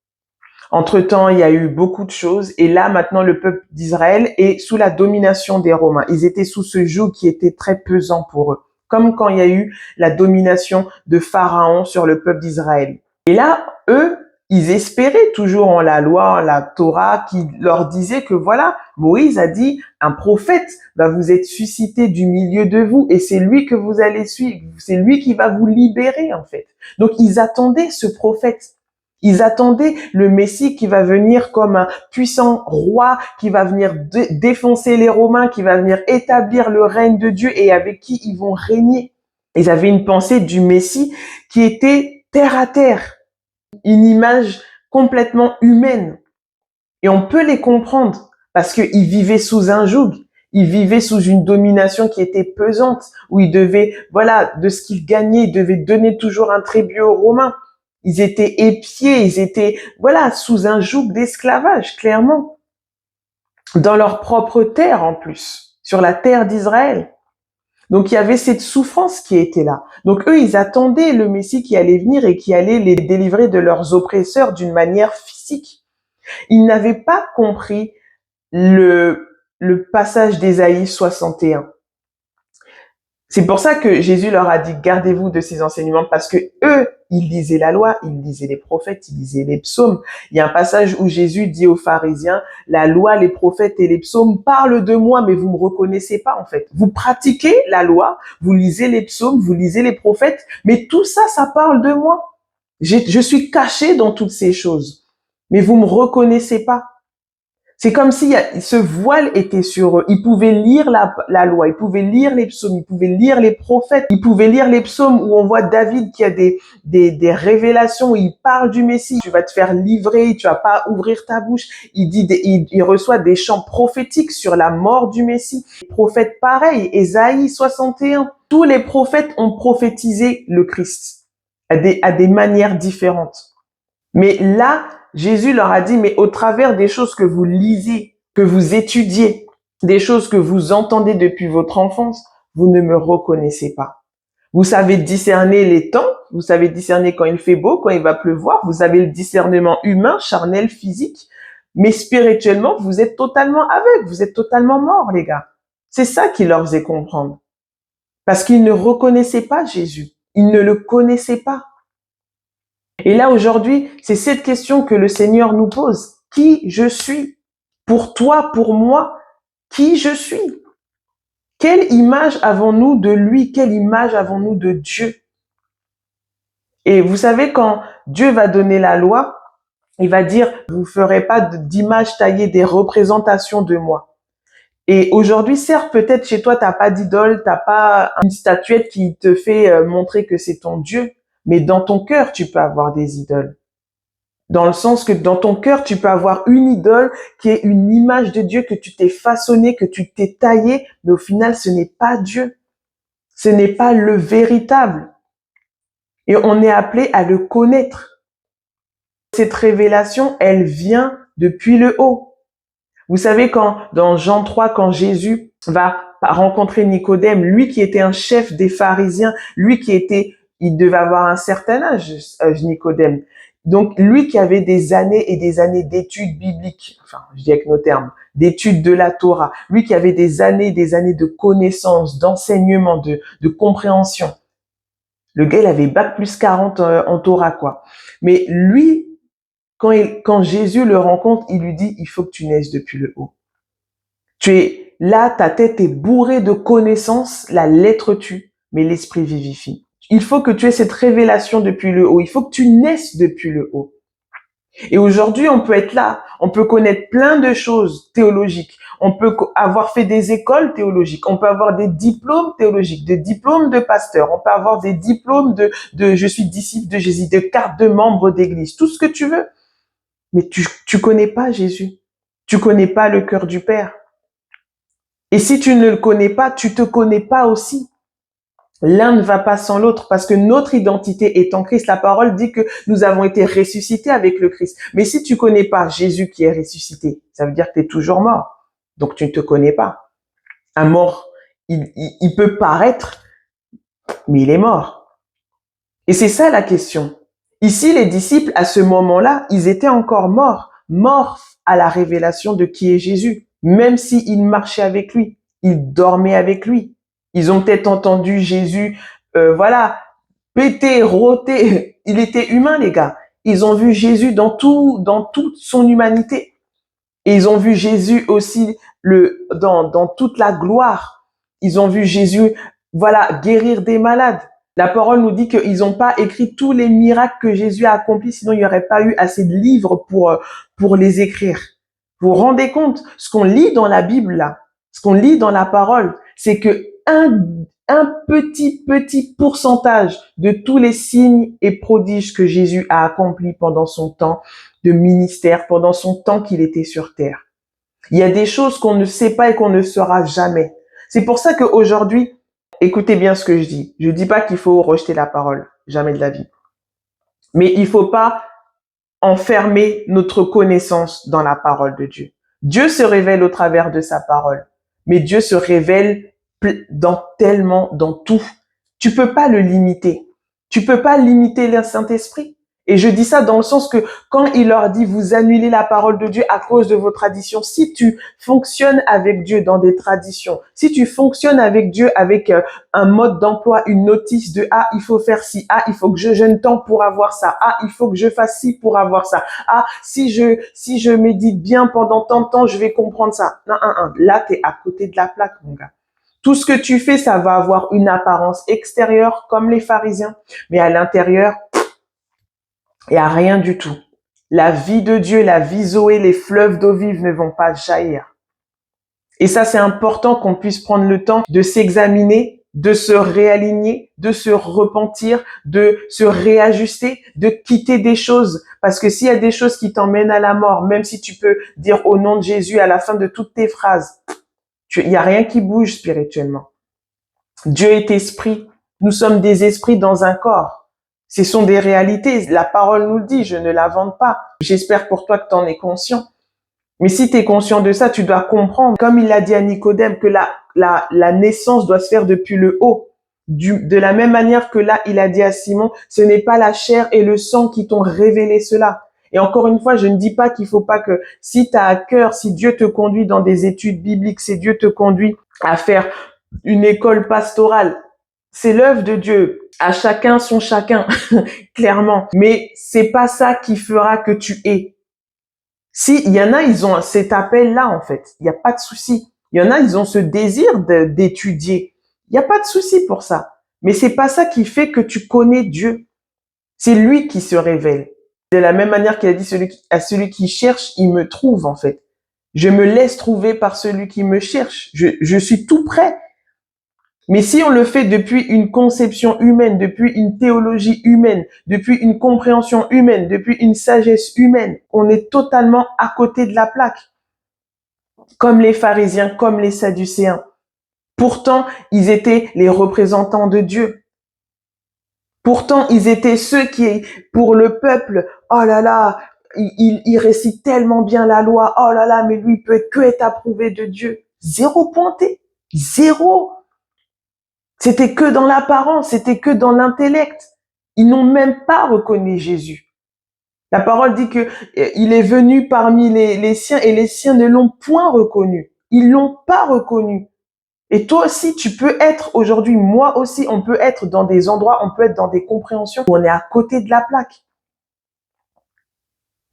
Entre-temps, il y a eu beaucoup de choses. Et là, maintenant, le peuple d'Israël est sous la domination des Romains. Ils étaient sous ce joug qui était très pesant pour eux. Comme quand il y a eu la domination de Pharaon sur le peuple d'Israël. Et là, eux, ils espéraient toujours en la loi, en la Torah, qui leur disait que voilà, Moïse a dit, un prophète va vous être suscité du milieu de vous et c'est lui que vous allez suivre. C'est lui qui va vous libérer, en fait. Donc, ils attendaient ce prophète. Ils attendaient le Messie qui va venir comme un puissant roi, qui va venir défoncer les Romains, qui va venir établir le règne de Dieu et avec qui ils vont régner. Ils avaient une pensée du Messie qui était terre à terre, une image complètement humaine. Et on peut les comprendre parce qu'ils vivaient sous un joug. Ils vivaient sous une domination qui était pesante, où ils devaient, voilà, de ce qu'ils gagnaient, ils devaient donner toujours un tribut aux Romains. Ils étaient épiés, ils étaient, voilà, sous un joug d'esclavage, clairement. Dans leur propre terre, en plus. Sur la terre d'Israël. Donc, il y avait cette souffrance qui était là. Donc, eux, ils attendaient le Messie qui allait venir et qui allait les délivrer de leurs oppresseurs d'une manière physique. Ils n'avaient pas compris le passage d'Ésaïe 61. C'est pour ça que Jésus leur a dit, gardez-vous de ces enseignements, parce que eux, ils lisaient la loi, ils lisaient les prophètes, ils lisaient les psaumes. Il y a un passage où Jésus dit aux pharisiens, la loi, les prophètes et les psaumes parlent de moi, mais vous me reconnaissez pas, en fait. Vous pratiquez la loi, vous lisez les psaumes, vous lisez les prophètes, mais tout ça, ça parle de moi. Je suis caché dans toutes ces choses, mais vous me reconnaissez pas. C'est comme si ce voile était sur eux. Ils pouvaient lire la loi, ils pouvaient lire les psaumes, ils pouvaient lire les prophètes, ils pouvaient lire les psaumes où on voit David qui a des révélations où il parle du Messie. Tu vas te faire livrer, tu vas pas ouvrir ta bouche. Il reçoit des chants prophétiques sur la mort du Messie. Les prophètes pareil, Ésaïe 61. Tous les prophètes ont prophétisé le Christ à des manières différentes. Mais là, Jésus leur a dit, mais au travers des choses que vous lisez, que vous étudiez, des choses que vous entendez depuis votre enfance, vous ne me reconnaissez pas. Vous savez discerner les temps, vous savez discerner quand il fait beau, quand il va pleuvoir, vous avez le discernement humain, charnel, physique, mais spirituellement, vous êtes totalement aveugle, vous êtes totalement mort, les gars. C'est ça qui leur faisait comprendre. Parce qu'ils ne reconnaissaient pas Jésus. Ils ne le connaissaient pas. Et là, aujourd'hui, c'est cette question que le Seigneur nous pose. Qui je suis? Pour toi, pour moi, qui je suis? Quelle image avons-nous de lui? Quelle image avons-nous de Dieu? Et vous savez, quand Dieu va donner la loi, il va dire, vous ferez pas d'image taillée, des représentations de moi. Et aujourd'hui, certes, peut-être chez toi, t'as pas d'idole, t'as pas une statuette qui te fait montrer que c'est ton Dieu. Mais dans ton cœur, tu peux avoir des idoles. Dans le sens que dans ton cœur, tu peux avoir une idole qui est une image de Dieu que tu t'es façonné, que tu t'es taillé, mais au final, ce n'est pas Dieu. Ce n'est pas le véritable. Et on est appelé à le connaître. Cette révélation, elle vient depuis le haut. Vous savez, dans Jean 3, quand Jésus va rencontrer Nicodème, lui qui était un chef des pharisiens, il devait avoir un certain âge, Nicodème. Donc, lui qui avait des années et des années d'études bibliques, enfin, je dis avec nos termes, d'études de la Torah, lui qui avait des années de connaissances, d'enseignement, de compréhension. Le gars, il avait bac plus 40 en Torah, quoi. Mais lui, quand Jésus le rencontre, il lui dit, il faut que tu naisses depuis le haut. Tu es là, ta tête est bourrée de connaissances, la lettre tue, mais l'esprit vivifie. Il faut que tu aies cette révélation depuis le haut. Il faut que tu naisses depuis le haut. Et aujourd'hui, on peut être là. On peut connaître plein de choses théologiques. On peut avoir fait des écoles théologiques. On peut avoir des diplômes théologiques, des diplômes de pasteur. On peut avoir des diplômes de je suis disciple de Jésus, de carte de membre d'église, tout ce que tu veux. Mais tu connais pas Jésus. Tu connais pas le cœur du Père. Et si tu ne le connais pas, tu te connais pas aussi. L'un ne va pas sans l'autre parce que notre identité est en Christ. La parole dit que nous avons été ressuscités avec le Christ. Mais si tu connais pas Jésus qui est ressuscité, ça veut dire que tu es toujours mort. Donc tu ne te connais pas. Un mort, il peut paraître, mais il est mort. Et c'est ça la question. Ici, les disciples, à ce moment-là, ils étaient encore morts à la révélation de qui est Jésus. Même s'ils marchaient avec lui, ils dormaient avec lui. Ils ont peut-être entendu Jésus, péter, rôter. Il était humain, les gars. Ils ont vu Jésus dans toute son humanité. Et ils ont vu Jésus aussi dans toute la gloire. Ils ont vu Jésus, guérir des malades. La parole nous dit qu'ils n'ont pas écrit tous les miracles que Jésus a accomplis, sinon il n'y aurait pas eu assez de livres pour les écrire. Vous vous rendez compte? Ce qu'on lit dans la Bible, là, ce qu'on lit dans la parole, c'est que un petit pourcentage de tous les signes et prodiges que Jésus a accomplis pendant son temps de ministère, pendant son temps qu'il était sur terre. Il y a des choses qu'on ne sait pas et qu'on ne saura jamais. C'est pour ça qu'aujourd'hui, écoutez bien ce que je dis. Je dis pas qu'il faut rejeter la parole, jamais de la vie. Mais il faut pas enfermer notre connaissance dans la parole de Dieu. Dieu se révèle au travers de sa parole, mais Dieu se révèle dans tout. Tu peux pas le limiter. Tu peux pas limiter le Saint-Esprit. Et je dis ça dans le sens que quand il leur dit vous annulez la parole de Dieu à cause de vos traditions, si tu fonctionnes avec Dieu dans des traditions, si tu fonctionnes avec Dieu avec un mode d'emploi, une notice de il faut faire ci, il faut que je jeûne tant pour avoir ça, il faut que je fasse ci pour avoir ça, si je médite bien pendant tant de temps, je vais comprendre ça. Non, là t'es à côté de la plaque, mon gars. Tout ce que tu fais, ça va avoir une apparence extérieure comme les pharisiens, mais à l'intérieur, il n'y a rien du tout. La vie de Dieu, la vie Zoé, les fleuves d'eau vive ne vont pas jaillir. Et ça, c'est important qu'on puisse prendre le temps de s'examiner, de se réaligner, de se repentir, de se réajuster, de quitter des choses. Parce que s'il y a des choses qui t'emmènent à la mort, même si tu peux dire au nom de Jésus à la fin de toutes tes phrases, il n'y a rien qui bouge spirituellement. Dieu est esprit. Nous sommes des esprits dans un corps. Ce sont des réalités. La parole nous le dit, je ne l'invente pas. J'espère pour toi que tu en es conscient. Mais si tu es conscient de ça, tu dois comprendre, comme il l'a dit à Nicodème, que la naissance doit se faire depuis le haut. De la même manière que là, il a dit à Simon, ce n'est pas la chair et le sang qui t'ont révélé cela. Et encore une fois, je ne dis pas qu'il faut pas que, si tu as à cœur, si Dieu te conduit dans des études bibliques, si Dieu te conduit à faire une école pastorale, c'est l'œuvre de Dieu. À chacun son chacun, clairement. Mais c'est pas ça qui fera que tu es. Si, il y en a, ils ont cet appel-là, en fait. Il n'y a pas de souci. Il y en a, ils ont ce désir d'étudier. Il n'y a pas de souci pour ça. Mais c'est pas ça qui fait que tu connais Dieu. C'est lui qui se révèle. De la même manière qu'il a dit à celui qui cherche, il me trouve, en fait. Je me laisse trouver par celui qui me cherche. Je suis tout prêt. Mais si on le fait depuis une conception humaine, depuis une théologie humaine, depuis une compréhension humaine, depuis une sagesse humaine, on est totalement à côté de la plaque. Comme les pharisiens, comme les sadducéens. Pourtant, ils étaient les représentants de Dieu. Pourtant, ils étaient ceux qui, pour le peuple, oh là là, il récite tellement bien la loi, oh là là, mais lui, il peut que être approuvé de Dieu. Zéro pointé. Zéro. C'était que dans l'apparence, c'était que dans l'intellect. Ils n'ont même pas reconnu Jésus. La parole dit que il est venu parmi les siens et les siens ne l'ont point reconnu. Ils l'ont pas reconnu. Et toi aussi, tu peux être aujourd'hui, moi aussi, on peut être dans des endroits, on peut être dans des compréhensions où on est à côté de la plaque.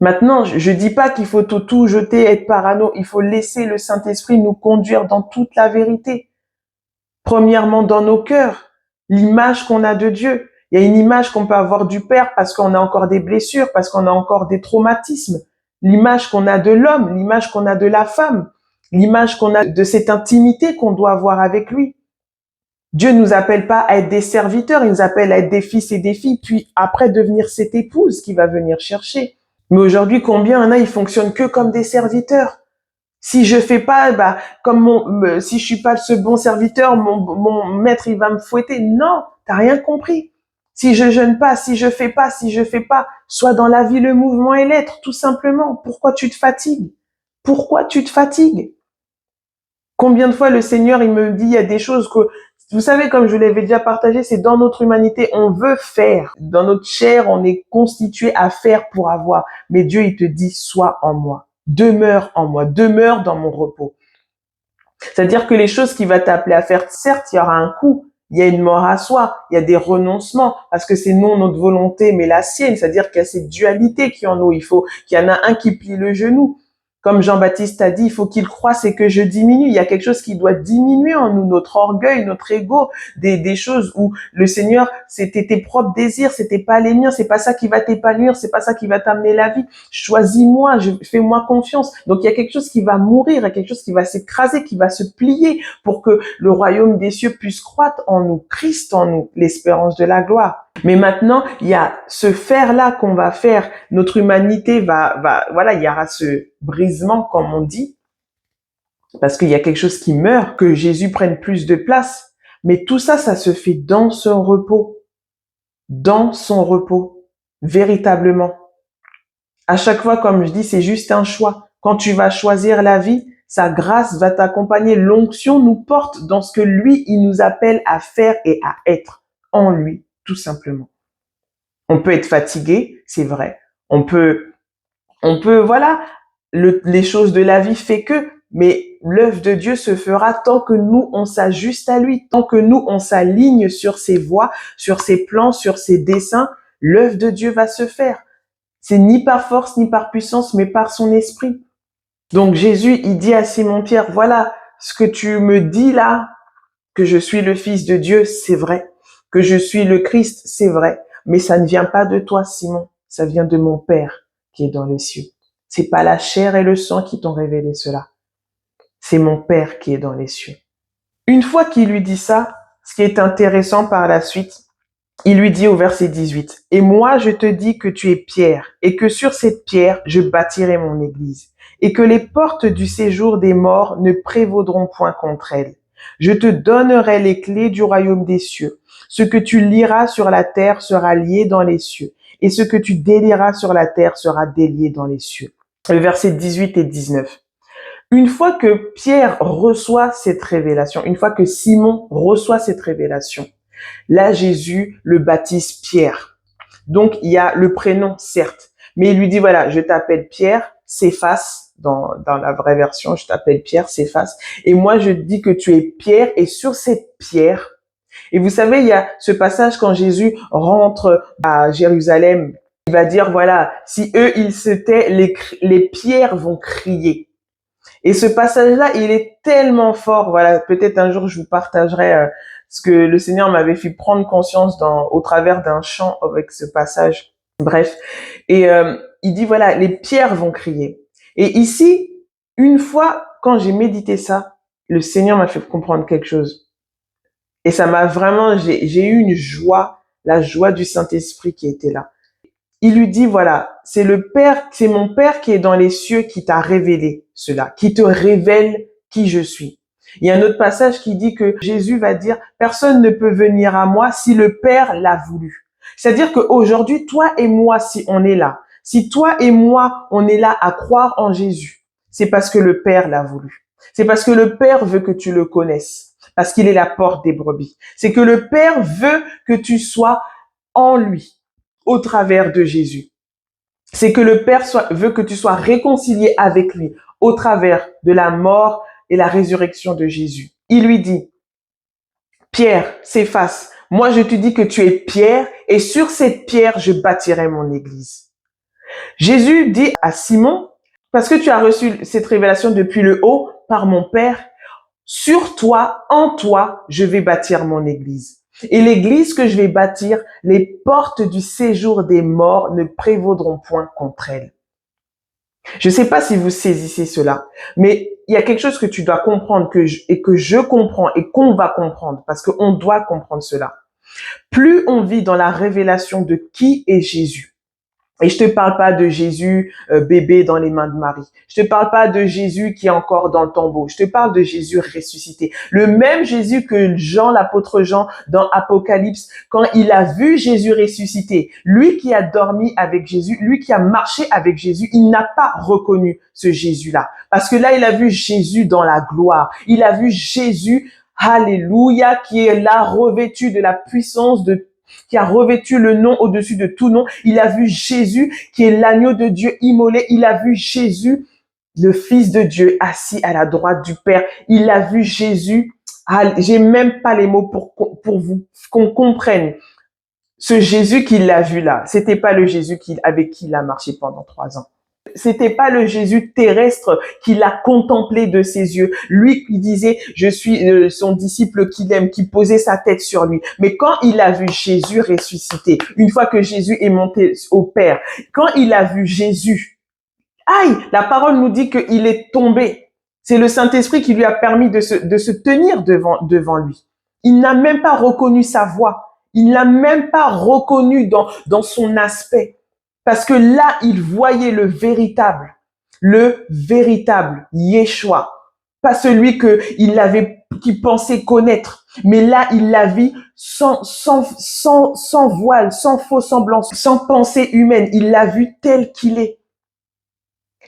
Maintenant, je dis pas qu'il faut tout jeter, être parano. Il faut laisser le Saint-Esprit nous conduire dans toute la vérité. Premièrement, dans nos cœurs, l'image qu'on a de Dieu. Il y a une image qu'on peut avoir du Père parce qu'on a encore des blessures, parce qu'on a encore des traumatismes. L'image qu'on a de l'homme, l'image qu'on a de la femme, l'image qu'on a de cette intimité qu'on doit avoir avec lui. Dieu nous appelle pas à être des serviteurs, il nous appelle à être des fils et des filles, puis après devenir cette épouse qui va venir chercher. Mais aujourd'hui, combien il y en a, ils fonctionnent que comme des serviteurs. Si je fais pas, si je suis pas ce bon serviteur, mon maître, il va me fouetter. Non, t'as rien compris. Si je jeûne pas, si je fais pas, sois dans la vie, le mouvement et l'être, tout simplement. Pourquoi tu te fatigues? Pourquoi tu te fatigues? Combien de fois le Seigneur, il me dit, il y a des choses que, vous savez, comme je l'avais déjà partagé, c'est dans notre humanité, on veut faire. Dans notre chair, on est constitué à faire pour avoir. Mais Dieu, il te dit, sois en moi. Demeure en moi. Demeure dans mon repos. C'est-à-dire que les choses qu'il va t'appeler à faire, certes, il y aura un coût. Il y a une mort à soi. Il y a des renoncements. Parce que c'est non notre volonté, mais la sienne. C'est-à-dire qu'il y a cette dualité qui est en nous. Il faut qu'il y en a un qui plie le genou. Comme Jean-Baptiste a dit, il faut qu'il croisse et que je diminue. Il y a quelque chose qui doit diminuer en nous, notre orgueil, notre ego, des choses où le Seigneur, c'était tes propres désirs, c'était pas les miens, c'est pas ça qui va t'épanouir, c'est pas ça qui va t'amener la vie. Choisis-moi, fais-moi confiance. Donc il y a quelque chose qui va mourir, il y a quelque chose qui va s'écraser, qui va se plier pour que le royaume des cieux puisse croître en nous, Christ en nous, l'espérance de la gloire. Mais maintenant, il y a ce faire-là qu'on va faire. Notre humanité voilà, il y aura ce brisement, comme on dit, parce qu'il y a quelque chose qui meurt, que Jésus prenne plus de place. Mais tout ça, ça se fait dans son repos. Dans son repos. Véritablement. À chaque fois, comme je dis, c'est juste un choix. Quand tu vas choisir la vie, sa grâce va t'accompagner. L'onction nous porte dans ce que lui, il nous appelle à faire et à être en lui. Tout simplement. On peut être fatigué, c'est vrai. On peut, voilà, les choses de la vie fait que, mais l'œuvre de Dieu se fera tant que nous, on s'ajuste à lui, tant que nous, on s'aligne sur ses voies, sur ses plans, sur ses desseins, l'œuvre de Dieu va se faire. C'est ni par force, ni par puissance, mais par son esprit. Donc Jésus, il dit à Simon-Pierre, voilà, ce que tu me dis là, que je suis le Fils de Dieu, c'est vrai. Que je suis le Christ, c'est vrai. Mais ça ne vient pas de toi, Simon. Ça vient de mon Père qui est dans les cieux. C'est pas la chair et le sang qui t'ont révélé cela. C'est mon Père qui est dans les cieux. Une fois qu'il lui dit ça, ce qui est intéressant par la suite, il lui dit au verset 18, « Et moi je te dis que tu es Pierre, et que sur cette pierre je bâtirai mon église, et que les portes du séjour des morts ne prévaudront point contre elle. Je te donnerai les clés du royaume des cieux. Ce que tu lieras sur la terre sera lié dans les cieux, et ce que tu délieras sur la terre sera délié dans les cieux. » Le verset 18 et 19. Une fois que Pierre reçoit cette révélation, une fois que Simon reçoit cette révélation, là, Jésus le baptise Pierre. Donc, il y a le prénom, certes, mais il lui dit, voilà, je t'appelle Pierre, Céphas, dans la vraie version, je t'appelle Pierre, Céphas, et moi, je dis que tu es Pierre, et sur cette pierre, et vous savez, il y a ce passage quand Jésus rentre à Jérusalem, il va dire, voilà, si eux, ils se taient, les pierres vont crier. Et ce passage-là, il est tellement fort. Voilà, peut-être un jour, je vous partagerai ce que le Seigneur m'avait fait prendre conscience au travers d'un chant avec ce passage. Bref. Et il dit, voilà, les pierres vont crier. Et ici, une fois, quand j'ai médité ça, le Seigneur m'a fait comprendre quelque chose. Et ça m'a vraiment, j'ai eu une joie, la joie du Saint-Esprit qui était là. Il lui dit, voilà, c'est le Père, c'est mon Père qui est dans les cieux qui t'a révélé cela, qui te révèle qui je suis. Il y a un autre passage qui dit que Jésus va dire, personne ne peut venir à moi si le Père l'a voulu. C'est-à-dire qu'aujourd'hui, toi et moi, si on est là, si toi et moi, on est là à croire en Jésus, c'est parce que le Père l'a voulu. C'est parce que le Père veut que tu le connaisses, parce qu'il est la porte des brebis. C'est que le Père veut que tu sois en lui, au travers de Jésus. C'est que le Père veut que tu sois réconcilié avec lui au travers de la mort et la résurrection de Jésus. Il lui dit, Pierre, s'efface. Moi, je te dis que tu es Pierre et sur cette pierre, je bâtirai mon église. Jésus dit à Simon, parce que tu as reçu cette révélation depuis le haut par mon Père, sur toi, en toi, je vais bâtir mon église. Et l'église que je vais bâtir, les portes du séjour des morts ne prévaudront point contre elle. Je ne sais pas si vous saisissez cela, mais il y a quelque chose que tu dois comprendre et que je comprends et qu'on va comprendre parce qu'on doit comprendre cela. Plus on vit dans la révélation de qui est Jésus, et je te parle pas de Jésus bébé dans les mains de Marie. Je te parle pas de Jésus qui est encore dans le tombeau. Je te parle de Jésus ressuscité. Le même Jésus que Jean, l'apôtre Jean, dans Apocalypse, quand il a vu Jésus ressuscité, lui qui a dormi avec Jésus, lui qui a marché avec Jésus, il n'a pas reconnu ce Jésus-là. Parce que là, il a vu Jésus dans la gloire. Il a vu Jésus, alléluia, qui est là revêtu de la puissance qui a revêtu le nom au-dessus de tout nom. Il a vu Jésus, qui est l'agneau de Dieu immolé. Il a vu Jésus, le Fils de Dieu, assis à la droite du Père. Il a vu Jésus. J'ai même pas les mots pour vous, qu'on comprenne. Ce Jésus qu'il l'a vu là, c'était pas le Jésus avec qui il a marché pendant 3 ans. C'était pas le Jésus terrestre qu'il a contemplé de ses yeux. Lui qui disait, je suis son disciple qu'il aime, qui posait sa tête sur lui. Mais quand il a vu Jésus ressuscité, une fois que Jésus est monté au Père, quand il a vu Jésus, aïe, la parole nous dit qu'il est tombé. C'est le Saint-Esprit qui lui a permis de se tenir devant lui. Il n'a même pas reconnu sa voix. Il n'a même pas reconnu dans son aspect. Parce que là, il voyait le véritable Yeshua. Pas celui qu'il pensait connaître. Mais là, il l'a vu sans voile, sans faux semblance, sans pensée humaine. Il l'a vu tel qu'il est.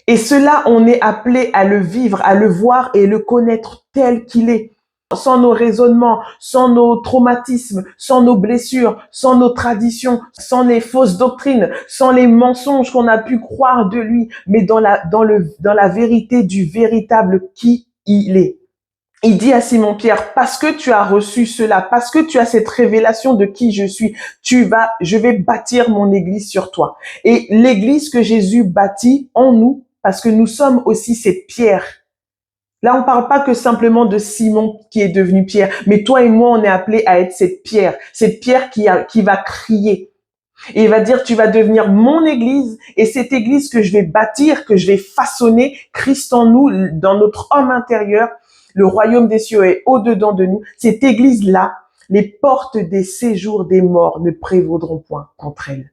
Et cela, on est appelé à le vivre, à le voir et le connaître tel qu'il est. Sans nos raisonnements, sans nos traumatismes, sans nos blessures, sans nos traditions, sans les fausses doctrines, sans les mensonges qu'on a pu croire de lui, mais dans la vérité du véritable qui il est. Il dit à Simon-Pierre, parce que tu as reçu cela, parce que tu as cette révélation de qui je suis, je vais bâtir mon église sur toi. Et l'église que Jésus bâtit en nous, parce que nous sommes aussi cette pierre. Là, on parle pas que simplement de Simon qui est devenu Pierre, mais toi et moi, on est appelés à être cette pierre qui va crier. Et il va dire, tu vas devenir mon église, et cette église que je vais bâtir, que je vais façonner, Christ en nous, dans notre homme intérieur, le royaume des cieux est au-dedans de nous. Cette église-là, les portes des séjours des morts ne prévaudront point contre elle.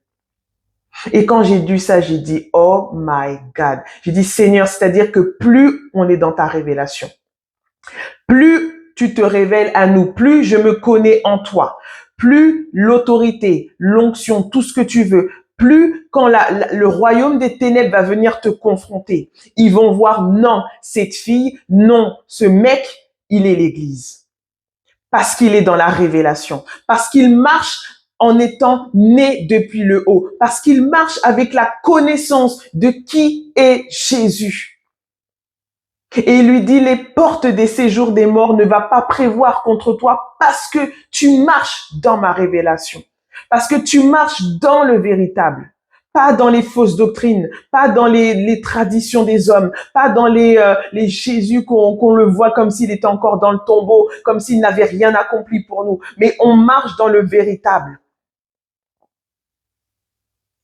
Et quand j'ai lu ça, j'ai dit, oh my God. J'ai dit, Seigneur, c'est-à-dire que plus on est dans ta révélation, plus tu te révèles à nous, plus je me connais en toi, plus l'autorité, l'onction, tout ce que tu veux, plus quand le royaume des ténèbres va venir te confronter, ils vont voir, non, cette fille, non, ce mec, il est l'église. Parce qu'il est dans la révélation, parce qu'il marche en étant né depuis le haut, parce qu'il marche avec la connaissance de qui est Jésus. Et il lui dit, les portes des séjours des morts ne va pas prévoir contre toi parce que tu marches dans ma révélation, parce que tu marches dans le véritable, pas dans les fausses doctrines, pas dans les traditions des hommes, pas dans les Jésus qu'on le voit comme s'il était encore dans le tombeau, comme s'il n'avait rien accompli pour nous, mais on marche dans le véritable.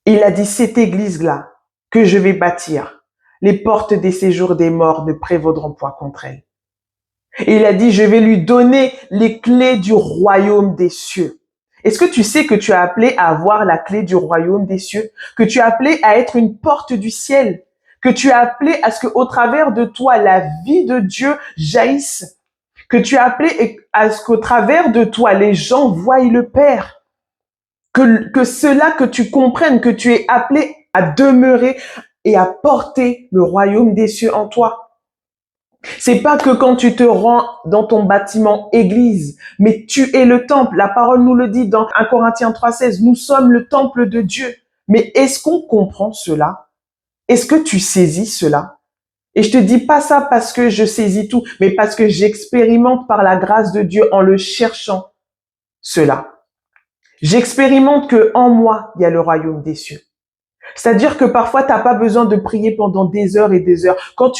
Il a dit, cette église-là que je vais bâtir, les portes des séjours des morts ne prévaudront point contre elle. Et il a dit, je vais lui donner les clés du royaume des cieux. Est-ce que tu sais que tu as appelé à avoir la clé du royaume des cieux? Que tu as appelé à être une porte du ciel? Que tu as appelé à ce que, au travers de toi, la vie de Dieu jaillisse? Que tu as appelé à ce qu'au travers de toi, les gens voient le Père? Que cela, que tu comprennes que tu es appelé à demeurer et à porter le royaume des cieux en toi. C'est pas que quand tu te rends dans ton bâtiment église, mais tu es le temple. La parole nous le dit dans 1 Corinthiens 3,16. Nous sommes le temple de Dieu. Mais est-ce qu'on comprend cela? Est-ce que tu saisis cela? Et je te dis pas ça parce que je saisis tout, mais parce que j'expérimente par la grâce de Dieu en le cherchant cela. J'expérimente que en moi, il y a le royaume des cieux. C'est-à-dire que parfois, t'as pas besoin de prier pendant des heures et des heures. Quand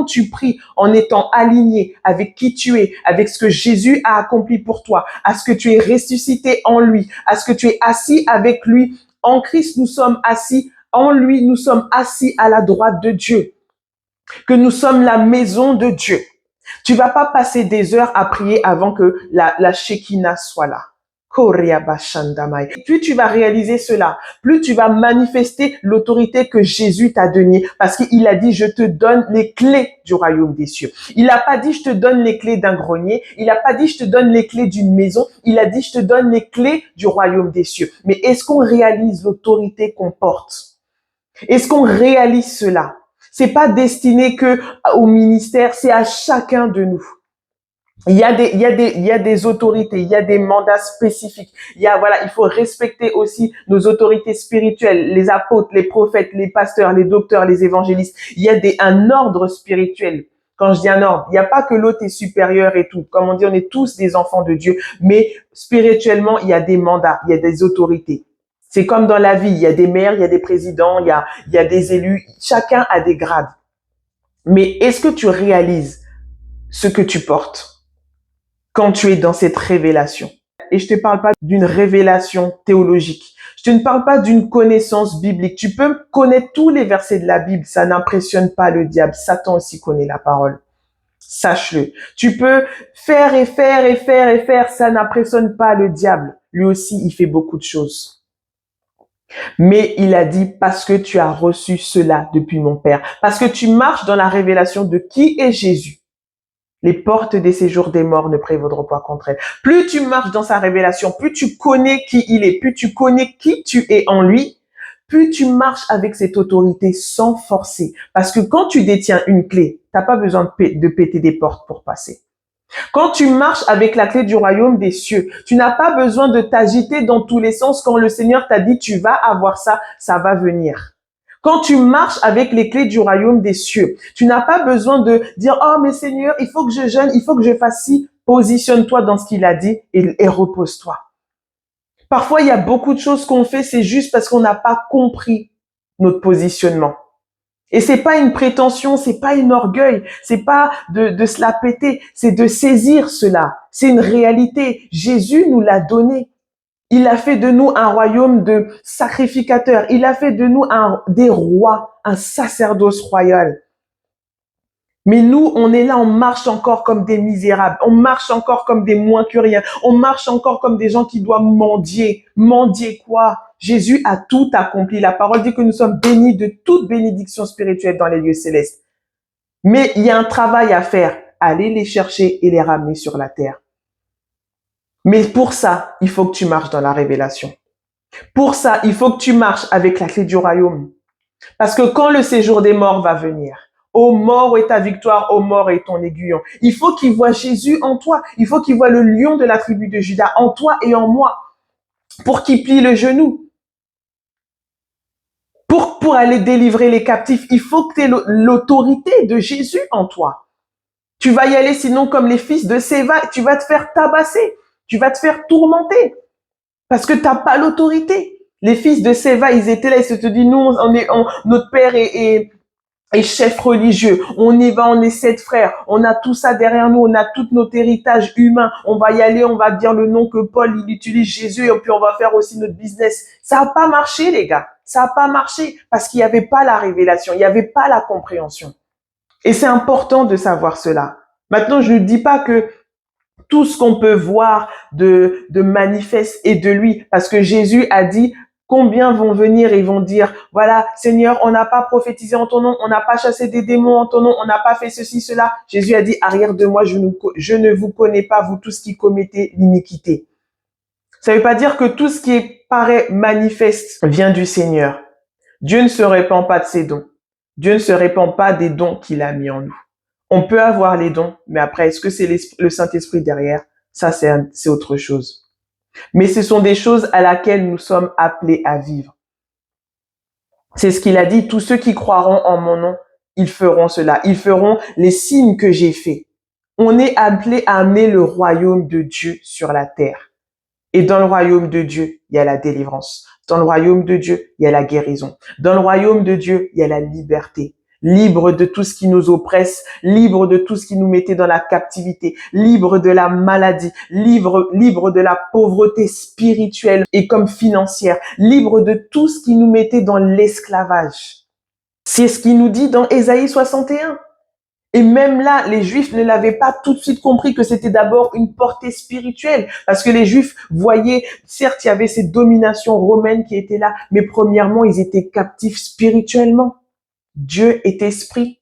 tu pries en étant aligné avec qui tu es, avec ce que Jésus a accompli pour toi, à ce que tu es ressuscité en lui, à ce que tu es assis avec lui, en Christ, nous sommes assis, en lui, nous sommes assis à la droite de Dieu, que nous sommes la maison de Dieu. Tu vas pas passer des heures à prier avant que la Shekinah soit là. Plus tu vas réaliser cela, plus tu vas manifester l'autorité que Jésus t'a donnée, parce qu'il a dit, je te donne les clés du royaume des cieux. Il n'a pas dit, je te donne les clés d'un grenier. Il n'a pas dit, je te donne les clés d'une maison. Il a dit, je te donne les clés du royaume des cieux. Mais est-ce qu'on réalise l'autorité qu'on porte? Est-ce qu'on réalise cela? C'est pas destiné que au ministère, c'est à chacun de nous. Il y a des autorités, il y a des mandats spécifiques. Il faut respecter aussi nos autorités spirituelles, les apôtres, les prophètes, les pasteurs, les docteurs, les évangélistes. Il y a un ordre spirituel. Quand je dis un ordre, il n'y a pas que l'autre est supérieur et tout. Comme on dit, on est tous des enfants de Dieu. Mais spirituellement, il y a des mandats, il y a des autorités. C'est comme dans la vie, il y a des maires, il y a des présidents, il y a des élus. Chacun a des grades. Mais est-ce que tu réalises ce que tu portes quand tu es dans cette révélation? Et je te parle pas d'une révélation théologique. Je ne parle pas d'une connaissance biblique. Tu peux connaître tous les versets de la Bible. Ça n'impressionne pas le diable. Satan aussi connaît la parole. Sache-le. Tu peux faire et faire et faire et faire. Ça n'impressionne pas le diable. Lui aussi, il fait beaucoup de choses. Mais il a dit, parce que tu as reçu cela depuis mon Père. Parce que tu marches dans la révélation de qui est Jésus. Les portes des séjours des morts ne prévaudront pas contre elle. Plus tu marches dans sa révélation, plus tu connais qui il est, plus tu connais qui tu es en lui, plus tu marches avec cette autorité sans forcer. Parce que quand tu détiens une clé, t'as pas besoin de péter des portes pour passer. Quand tu marches avec la clé du royaume des cieux, tu n'as pas besoin de t'agiter dans tous les sens. Quand le Seigneur t'a dit tu vas avoir ça, ça va venir. Quand tu marches avec les clés du royaume des cieux, tu n'as pas besoin de dire « Oh, mais Seigneur, il faut que je jeûne, il faut que je fasse ci. » Positionne-toi dans ce qu'il a dit et repose-toi. Parfois, il y a beaucoup de choses qu'on fait, c'est juste parce qu'on n'a pas compris notre positionnement. Et c'est pas une prétention, c'est pas un orgueil, c'est pas de se la péter, c'est de saisir cela. C'est une réalité. Jésus nous l'a donné. Il a fait de nous un royaume de sacrificateurs. Il a fait de nous des rois, un sacerdoce royal. Mais nous, on est là, on marche encore comme des misérables. On marche encore comme des moins que rien. On marche encore comme des gens qui doivent mendier. Mendier quoi? Jésus a tout accompli. La parole dit que nous sommes bénis de toute bénédiction spirituelle dans les lieux célestes. Mais il y a un travail à faire. Aller les chercher et les ramener sur la terre. Mais pour ça, il faut que tu marches dans la révélation. Pour ça, il faut que tu marches avec la clé du royaume. Parce que quand le séjour des morts va venir, ô mort est ta victoire, ô mort est ton aiguillon. Il faut qu'il voit Jésus en toi. Il faut qu'il voit le lion de la tribu de Juda en toi et en moi. Pour qu'il plie le genou. Pour aller délivrer les captifs, il faut que tu aies l'autorité de Jésus en toi. Tu vas y aller sinon comme les fils de Séva, tu vas te faire tabasser. Tu vas te faire tourmenter. Parce que t'as pas l'autorité. Les fils de Séva, ils étaient là, ils se te disent, nous, notre père est chef religieux. On y va, on est 7 frères. On a tout ça derrière nous. On a tout notre héritage humain. On va y aller, on va dire le nom que Paul, il utilise Jésus, et puis on va faire aussi notre business. Ça a pas marché, les gars. Ça a pas marché parce qu'il y avait pas la révélation. Il y avait pas la compréhension. Et c'est important de savoir cela. Maintenant, je ne dis pas que tout ce qu'on peut voir de manifeste est de lui, parce que Jésus a dit, combien vont venir et vont dire, voilà, Seigneur, on n'a pas prophétisé en ton nom, on n'a pas chassé des démons en ton nom, on n'a pas fait ceci, cela. Jésus a dit, arrière de moi, je ne vous connais pas, vous tous qui commettez l'iniquité. Ça ne veut pas dire que tout ce qui paraît manifeste vient du Seigneur. Dieu ne se répand pas de ses dons. Dieu ne se répand pas des dons qu'il a mis en nous. On peut avoir les dons, mais après, est-ce que c'est le Saint-Esprit derrière? Ça, c'est autre chose. Mais ce sont des choses à laquelle nous sommes appelés à vivre. C'est ce qu'il a dit, tous ceux qui croiront en mon nom, ils feront cela. Ils feront les signes que j'ai faits. On est appelé à amener le royaume de Dieu sur la terre. Et dans le royaume de Dieu, il y a la délivrance. Dans le royaume de Dieu, il y a la guérison. Dans le royaume de Dieu, il y a la liberté. Libre de tout ce qui nous oppresse, libre de tout ce qui nous mettait dans la captivité, libre de la maladie, libre de la pauvreté spirituelle et comme financière, libre de tout ce qui nous mettait dans l'esclavage. C'est ce qu'il nous dit dans Ésaïe 61. Et même là, les Juifs ne l'avaient pas tout de suite compris que c'était d'abord une portée spirituelle. Parce que les Juifs voyaient, certes, il y avait cette domination romaine qui était là, mais premièrement, ils étaient captifs spirituellement. Dieu est esprit.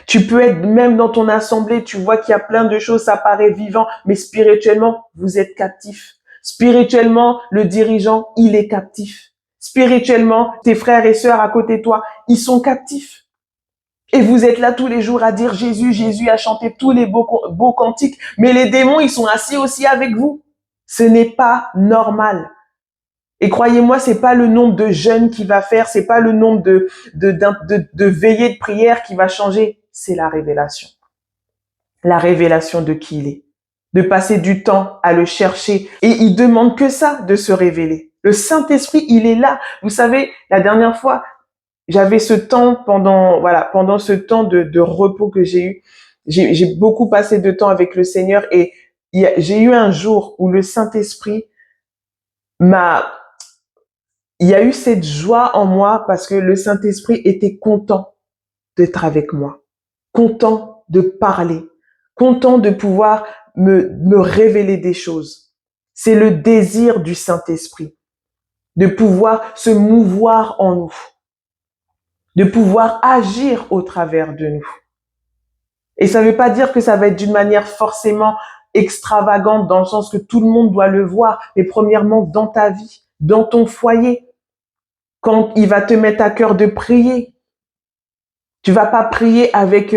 Tu peux être même dans ton assemblée, tu vois qu'il y a plein de choses, ça paraît vivant, mais spirituellement, vous êtes captif. Spirituellement, le dirigeant, il est captif. Spirituellement, tes frères et sœurs à côté de toi, ils sont captifs. Et vous êtes là tous les jours à dire Jésus, Jésus, à chanter tous les beaux cantiques, mais les démons, ils sont assis aussi avec vous. Ce n'est pas normal. Et croyez-moi, c'est pas le nombre de jeûnes qui va faire, c'est pas le nombre de veillées de prière qui va changer, c'est la révélation. La révélation de qui il est. De passer du temps à le chercher. Et il demande que ça, de se révéler. Le Saint-Esprit, il est là. Vous savez, la dernière fois, j'avais ce temps pendant ce temps de repos que j'ai eu. J'ai beaucoup passé de temps avec le Seigneur et j'ai eu un jour où le Saint-Esprit il y a eu cette joie en moi parce que le Saint-Esprit était content d'être avec moi, content de parler, content de pouvoir me révéler des choses. C'est le désir du Saint-Esprit de pouvoir se mouvoir en nous, de pouvoir agir au travers de nous. Et ça ne veut pas dire que ça va être d'une manière forcément extravagante dans le sens que tout le monde doit le voir, mais premièrement dans ta vie, dans ton foyer, quand il va te mettre à cœur de prier. Tu vas pas prier avec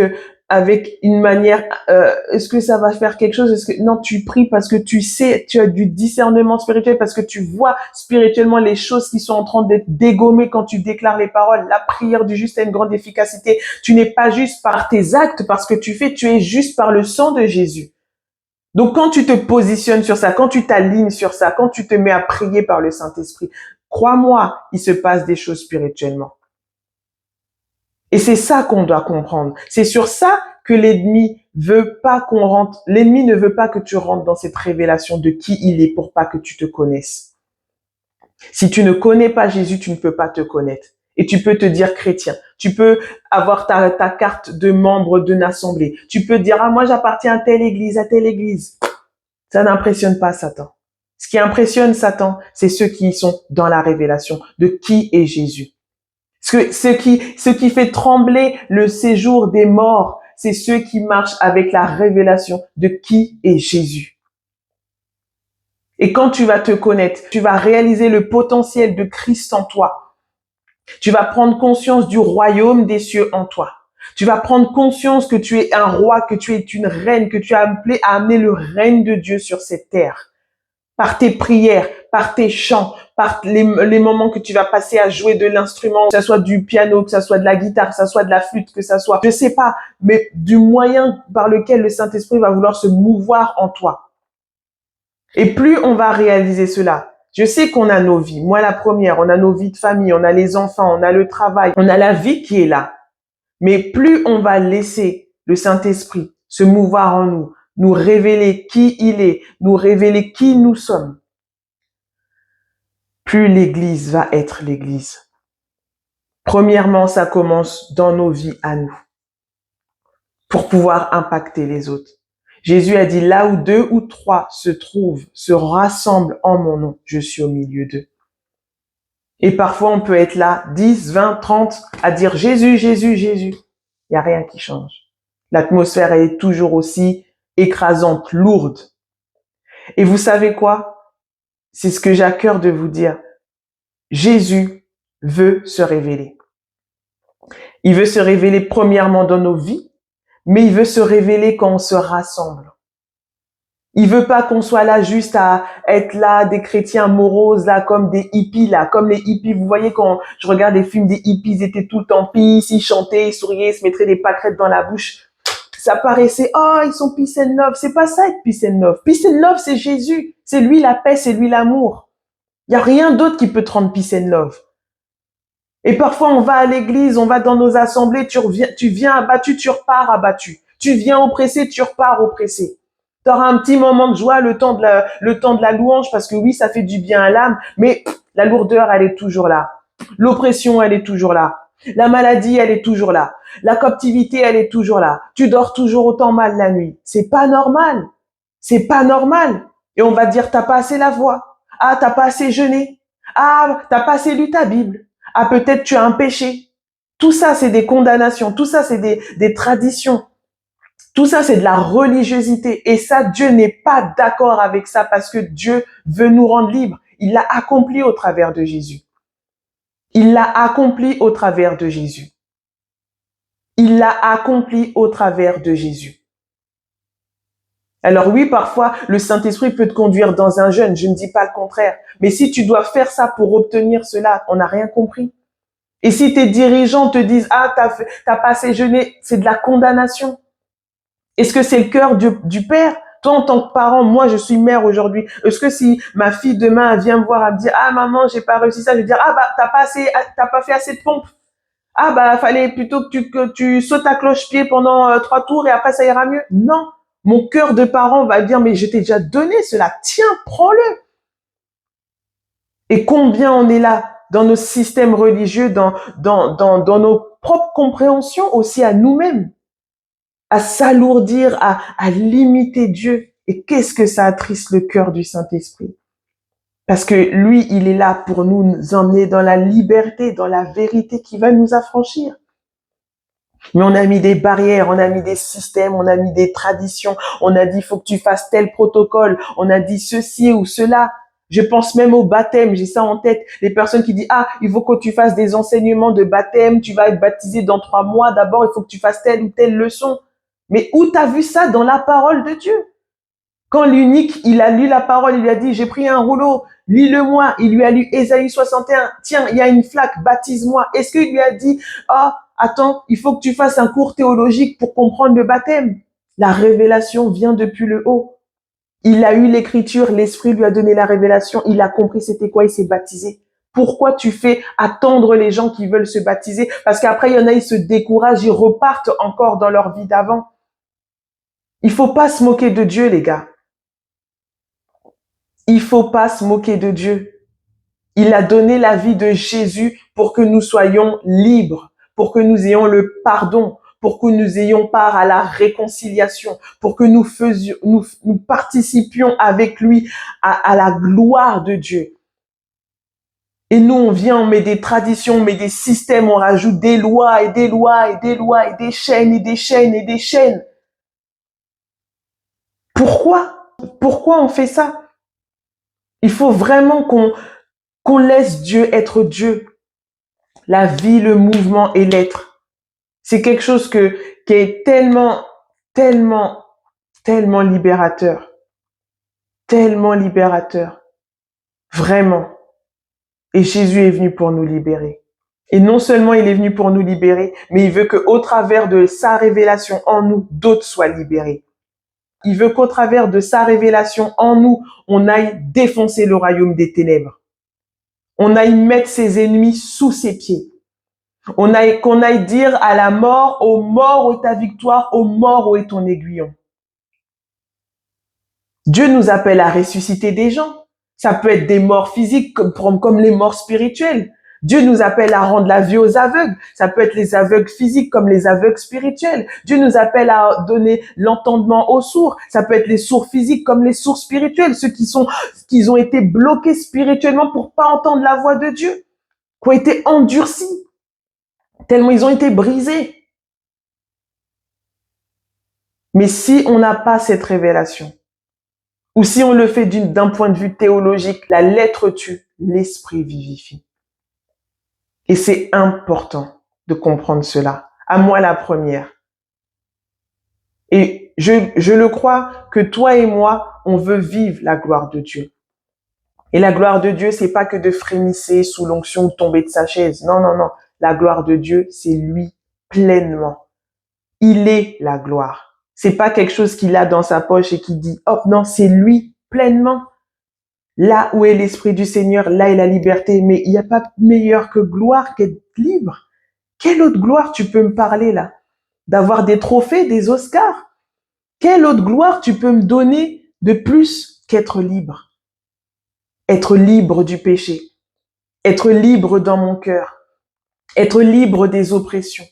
une manière est-ce que ça va faire quelque chose, non, tu pries parce que tu sais, tu as du discernement spirituel, parce que tu vois spirituellement les choses qui sont en train d'être dégommées quand tu déclares les paroles. La prière du juste a une grande efficacité. Tu n'es pas juste par tes actes, parce que tu fais, tu es juste par le sang de Jésus. Donc quand tu te positionnes sur ça, quand tu t'alignes sur ça, quand tu te mets à prier par le Saint-Esprit, crois-moi, il se passe des choses spirituellement. Et c'est ça qu'on doit comprendre. C'est sur ça que l'ennemi veut pas qu'on rentre. L'ennemi ne veut pas que tu rentres dans cette révélation de qui il est pour pas que tu te connaisses. Si tu ne connais pas Jésus, tu ne peux pas te connaître. Et tu peux te dire chrétien. Tu peux avoir ta carte de membre d'une assemblée. Tu peux dire, ah, moi, j'appartiens à telle église, à telle église. Ça n'impressionne pas Satan. Ce qui impressionne Satan, c'est ceux qui sont dans la révélation de qui est Jésus. Ce qui fait trembler le séjour des morts, c'est ceux qui marchent avec la révélation de qui est Jésus. Et quand tu vas te connaître, tu vas réaliser le potentiel de Christ en toi. Tu vas prendre conscience du royaume des cieux en toi. Tu vas prendre conscience que tu es un roi, que tu es une reine, que tu es appelé à amener le règne de Dieu sur cette terre. Par tes prières, par tes chants, par les moments que tu vas passer à jouer de l'instrument, que ça soit du piano, que ça soit de la guitare, que ça soit de la flûte, que ça soit, je sais pas, mais du moyen par lequel le Saint-Esprit va vouloir se mouvoir en toi. Et plus on va réaliser cela, je sais qu'on a nos vies. Moi, la première, on a nos vies de famille, on a les enfants, on a le travail, on a la vie qui est là. Mais plus on va laisser le Saint-Esprit se mouvoir en nous, nous révéler qui il est, nous révéler qui nous sommes, plus l'Église va être l'Église. Premièrement, ça commence dans nos vies à nous. pour pouvoir impacter les autres. Jésus a dit, là où 2 ou 3 se trouvent, se rassemblent en mon nom, je suis au milieu d'eux. Et parfois, on peut être là, 10, 20, 30, à dire Jésus, Jésus, Jésus. Il n'y a rien qui change. L'atmosphère est toujours aussi écrasante, lourde. Et vous savez quoi? C'est ce que j'ai à cœur de vous dire. Jésus veut se révéler. Il veut se révéler premièrement dans nos vies, mais il veut se révéler quand on se rassemble. Il veut pas qu'on soit là juste à être là, des chrétiens moroses, là, comme des hippies, là, comme les hippies. Vous voyez, quand je regarde des films des hippies, ils étaient tout le temps peace, ils chantaient, ils souriaient, ils se mettraient des pâquerettes dans la bouche. Ça paraissait, oh, ils sont peace and love. C'est pas ça, être peace and love. Peace and love, c'est Jésus. C'est lui la paix, c'est lui l'amour. Il y a rien d'autre qui peut te rendre peace and love. Et parfois, on va à l'église, on va dans nos assemblées, tu viens abattu, tu repars abattu. Tu viens oppressé, tu repars oppressé. Tu auras un petit moment de joie, le temps de la louange, parce que oui, ça fait du bien à l'âme, mais la lourdeur, elle est toujours là. L'oppression, elle est toujours là. La maladie, elle est toujours là. La captivité, elle est toujours là. Tu dors toujours autant mal la nuit. C'est pas normal. C'est pas normal. Et on va te dire, t'as pas assez la voix. Ah, t'as pas assez jeûné. Ah, t'as pas assez lu ta Bible. Ah, peut-être tu as un péché. Tout ça, c'est des condamnations. Tout ça, c'est des traditions. Tout ça, c'est de la religiosité. Et ça, Dieu n'est pas d'accord avec ça parce que Dieu veut nous rendre libres. Il l'a accompli au travers de Jésus. Il l'a accompli au travers de Jésus. Il l'a accompli au travers de Jésus. Alors oui, parfois, le Saint-Esprit peut te conduire dans un jeûne. Je ne dis pas le contraire. Mais si tu dois faire ça pour obtenir cela, on n'a rien compris. Et si tes dirigeants te disent, ah, t'as pas assez jeûné, c'est de la condamnation. Est-ce que c'est le cœur du père? Toi, en tant que parent, moi, je suis mère aujourd'hui. Est-ce que si ma fille demain elle vient me voir, elle me dit, ah, maman, j'ai pas réussi ça, je vais dire, ah, bah, t'as pas fait assez de pompes. Ah, bah, fallait plutôt que tu sautes à cloche-pied pendant 3 tours et après ça ira mieux. Non. Mon cœur de parent va dire, mais je t'ai déjà donné cela. Tiens, prends-le. Et combien on est là dans nos systèmes religieux, dans nos propres compréhensions aussi à nous-mêmes, à s'alourdir, à limiter Dieu. Et qu'est-ce que ça attriste le cœur du Saint-Esprit? Parce que lui, il est là pour nous emmener dans la liberté, dans la vérité qui va nous affranchir. Mais on a mis des barrières, on a mis des systèmes, on a mis des traditions, on a dit il faut que tu fasses tel protocole, on a dit ceci ou cela. Je pense même au baptême, j'ai ça en tête. Les personnes qui disent ah il faut que tu fasses des enseignements de baptême, tu vas être baptisé dans 3 mois. D'abord il faut que tu fasses telle ou telle leçon. Mais où t'as vu ça dans la parole de Dieu? Quand l'unique il a lu la parole, il lui a dit j'ai pris un rouleau, lis-le-moi. Il lui a lu Ésaïe 61. Tiens il y a une flaque, baptise-moi. Est-ce qu'il lui a dit ah attends, il faut que tu fasses un cours théologique pour comprendre le baptême. La révélation vient depuis le haut. Il a eu l'écriture, l'Esprit lui a donné la révélation, il a compris c'était quoi, il s'est baptisé. Pourquoi tu fais attendre les gens qui veulent se baptiser? Parce qu'après, il y en a, ils se découragent, ils repartent encore dans leur vie d'avant. Il faut pas se moquer de Dieu, les gars. Il faut pas se moquer de Dieu. Il a donné la vie de Jésus pour que nous soyons libres, pour que nous ayons le pardon, pour que nous ayons part à la réconciliation, pour que nous participions avec lui à la gloire de Dieu. Et nous, on vient, on met des traditions, on met des systèmes, on rajoute des lois et des lois et des lois et des chaînes et des chaînes et des chaînes. Pourquoi? Pourquoi on fait ça? Il faut vraiment qu'on laisse Dieu être Dieu. La vie, le mouvement et l'être. C'est quelque chose qui est tellement, tellement, tellement libérateur. Tellement libérateur. Vraiment. Et Jésus est venu pour nous libérer. Et non seulement il est venu pour nous libérer, mais il veut qu'au travers de sa révélation en nous, d'autres soient libérés. Il veut qu'au travers de sa révélation en nous, on aille défoncer le royaume des ténèbres. On aille mettre ses ennemis sous ses pieds. Qu'on aille dire à la mort, ô mort, où est ta victoire, ô mort, où est ton aiguillon. Dieu nous appelle à ressusciter des gens. Ça peut être des morts physiques comme les morts spirituelles. Dieu nous appelle à rendre la vue aux aveugles. Ça peut être les aveugles physiques comme les aveugles spirituels. Dieu nous appelle à donner l'entendement aux sourds. Ça peut être les sourds physiques comme les sourds spirituels, ceux qui ont été bloqués spirituellement pour pas entendre la voix de Dieu, qui ont été endurcis, tellement ils ont été brisés. Mais si on n'a pas cette révélation, ou si on le fait d'un point de vue théologique, la lettre tue, l'esprit vivifie. Et c'est important de comprendre cela. À moi la première. Et je le crois que toi et moi, on veut vivre la gloire de Dieu. Et la gloire de Dieu, c'est pas que de frémisser sous l'onction ou de tomber de sa chaise. Non, non, non. La gloire de Dieu, c'est lui pleinement. Il est la gloire. C'est pas quelque chose qu'il a dans sa poche et qui dit, hop, non, c'est lui pleinement. Là où est l'Esprit du Seigneur, là est la liberté. Mais il n'y a pas meilleur que gloire qu'être libre. Quelle autre gloire tu peux me parler là? D'avoir des trophées, des Oscars? Quelle autre gloire tu peux me donner de plus qu'être libre? Être libre du péché. Être libre dans mon cœur. Être libre des oppressions.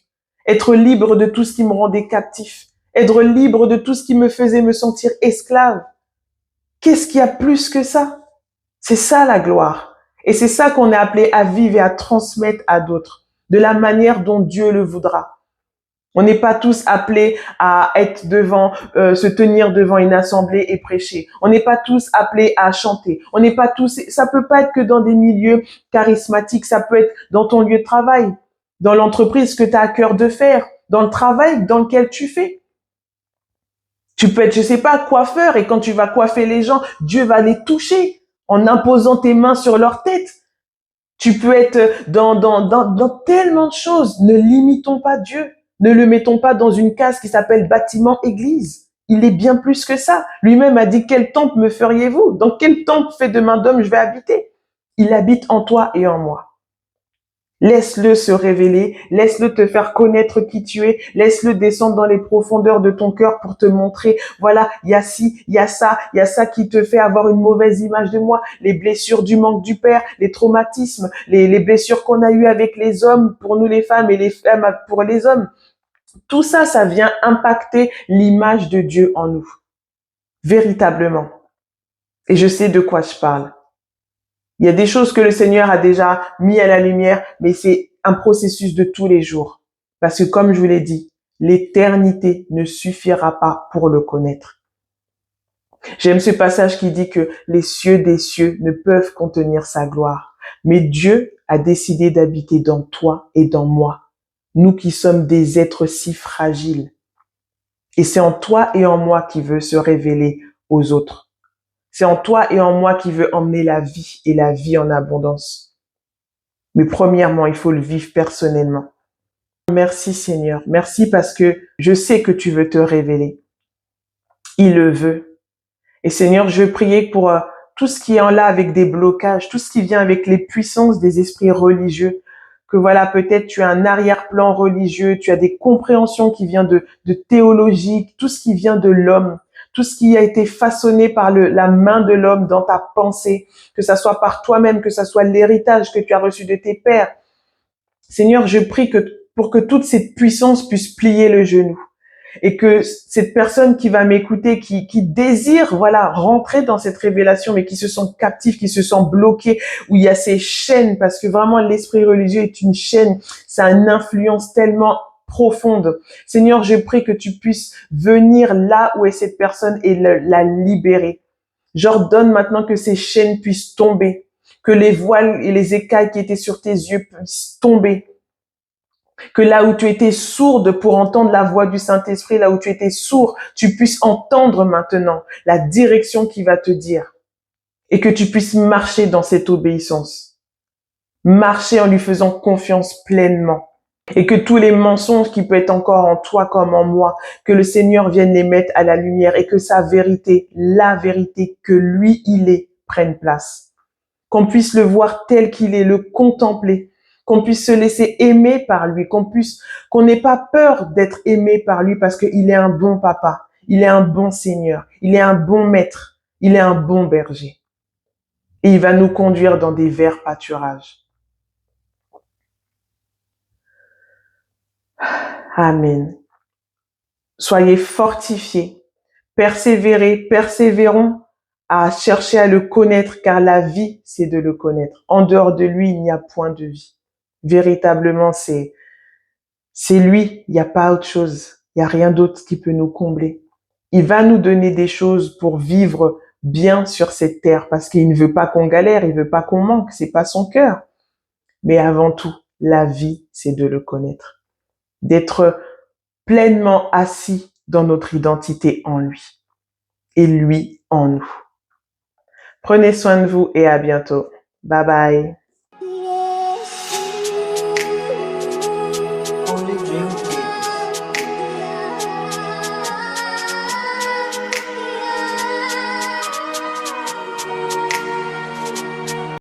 Être libre de tout ce qui me rendait captif. Être libre de tout ce qui me faisait me sentir esclave. Qu'est-ce qu'il y a plus que ça? C'est ça la gloire. Et c'est ça qu'on est appelé à vivre et à transmettre à d'autres, de la manière dont Dieu le voudra. On n'est pas tous appelés à être se tenir devant une assemblée et prêcher. On n'est pas tous appelés à chanter. On n'est pas tous, ça peut pas être que dans des milieux charismatiques. Ça peut être dans ton lieu de travail, dans l'entreprise que tu as à cœur de faire, dans le travail dans lequel tu fais. Tu peux être, je sais pas, coiffeur et quand tu vas coiffer les gens, Dieu va les toucher en imposant tes mains sur leur tête. Tu peux être dans tellement de choses. Ne limitons pas Dieu. Ne le mettons pas dans une case qui s'appelle bâtiment église. Il est bien plus que ça. Lui-même a dit, quel temple me feriez-vous? Dans quel temple fait de main d'homme je vais habiter? Il habite en toi et en moi. Laisse-le se révéler, laisse-le te faire connaître qui tu es, laisse-le descendre dans les profondeurs de ton cœur pour te montrer, voilà, il y a ci, il y a ça qui te fait avoir une mauvaise image de moi, les blessures du manque du père, les traumatismes, les blessures qu'on a eues avec les hommes pour nous les femmes et les femmes pour les hommes. Tout ça, ça vient impacter l'image de Dieu en nous, véritablement. Et je sais de quoi je parle. Il y a des choses que le Seigneur a déjà mis à la lumière, mais c'est un processus de tous les jours. Parce que comme je vous l'ai dit, l'éternité ne suffira pas pour le connaître. J'aime ce passage qui dit que les cieux des cieux ne peuvent contenir sa gloire. Mais Dieu a décidé d'habiter dans toi et dans moi. Nous qui sommes des êtres si fragiles. Et c'est en toi et en moi qu'il veut se révéler aux autres. C'est en toi et en moi qui veut emmener la vie et la vie en abondance. Mais premièrement, il faut le vivre personnellement. Merci Seigneur. Merci parce que je sais que tu veux te révéler. Il le veut. Et Seigneur, je veux prier pour tout ce qui est en là avec des blocages, tout ce qui vient avec les puissances des esprits religieux. Que voilà, peut-être tu as un arrière-plan religieux, tu as des compréhensions qui viennent de théologie, tout ce qui vient de l'homme. Tout ce qui a été façonné par la main de l'homme dans ta pensée, que ça soit par toi-même, que ça soit l'héritage que tu as reçu de tes pères. Seigneur, je prie pour que toute cette puissance puisse plier le genou et que cette personne qui va m'écouter, qui désire, voilà, rentrer dans cette révélation, mais qui se sent captif, qui se sent bloqué, où il y a ces chaînes, parce que vraiment l'esprit religieux est une chaîne, ça a une influence tellement profonde. Seigneur, je prie que tu puisses venir là où est cette personne et la libérer. J'ordonne maintenant que ces chaînes puissent tomber, que les voiles et les écailles qui étaient sur tes yeux puissent tomber, que là où tu étais sourde pour entendre la voix du Saint-Esprit, là où tu étais sourd, tu puisses entendre maintenant la direction qu'il va te dire et que tu puisses marcher dans cette obéissance. Marcher en lui faisant confiance pleinement. Et que tous les mensonges qui peuvent être encore en toi comme en moi, que le Seigneur vienne les mettre à la lumière et que sa vérité, la vérité que lui, il est, prenne place. Qu'on puisse le voir tel qu'il est, le contempler, qu'on puisse se laisser aimer par lui, qu'on n'ait pas peur d'être aimé par lui parce qu'il est un bon papa, il est un bon Seigneur, il est un bon maître, il est un bon berger. Et il va nous conduire dans des verts pâturages. Amen. Soyez fortifiés, persévérons à chercher à le connaître, car la vie, c'est de le connaître. En dehors de lui, il n'y a point de vie. Véritablement, c'est lui, il n'y a pas autre chose. Il n'y a rien d'autre qui peut nous combler. Il va nous donner des choses pour vivre bien sur cette terre, parce qu'il ne veut pas qu'on galère, il veut pas qu'on manque, c'est pas son cœur. Mais avant tout, la vie, c'est de le connaître. D'être pleinement assis dans notre identité en lui. Et lui en nous. Prenez soin de vous et à bientôt. Bye bye.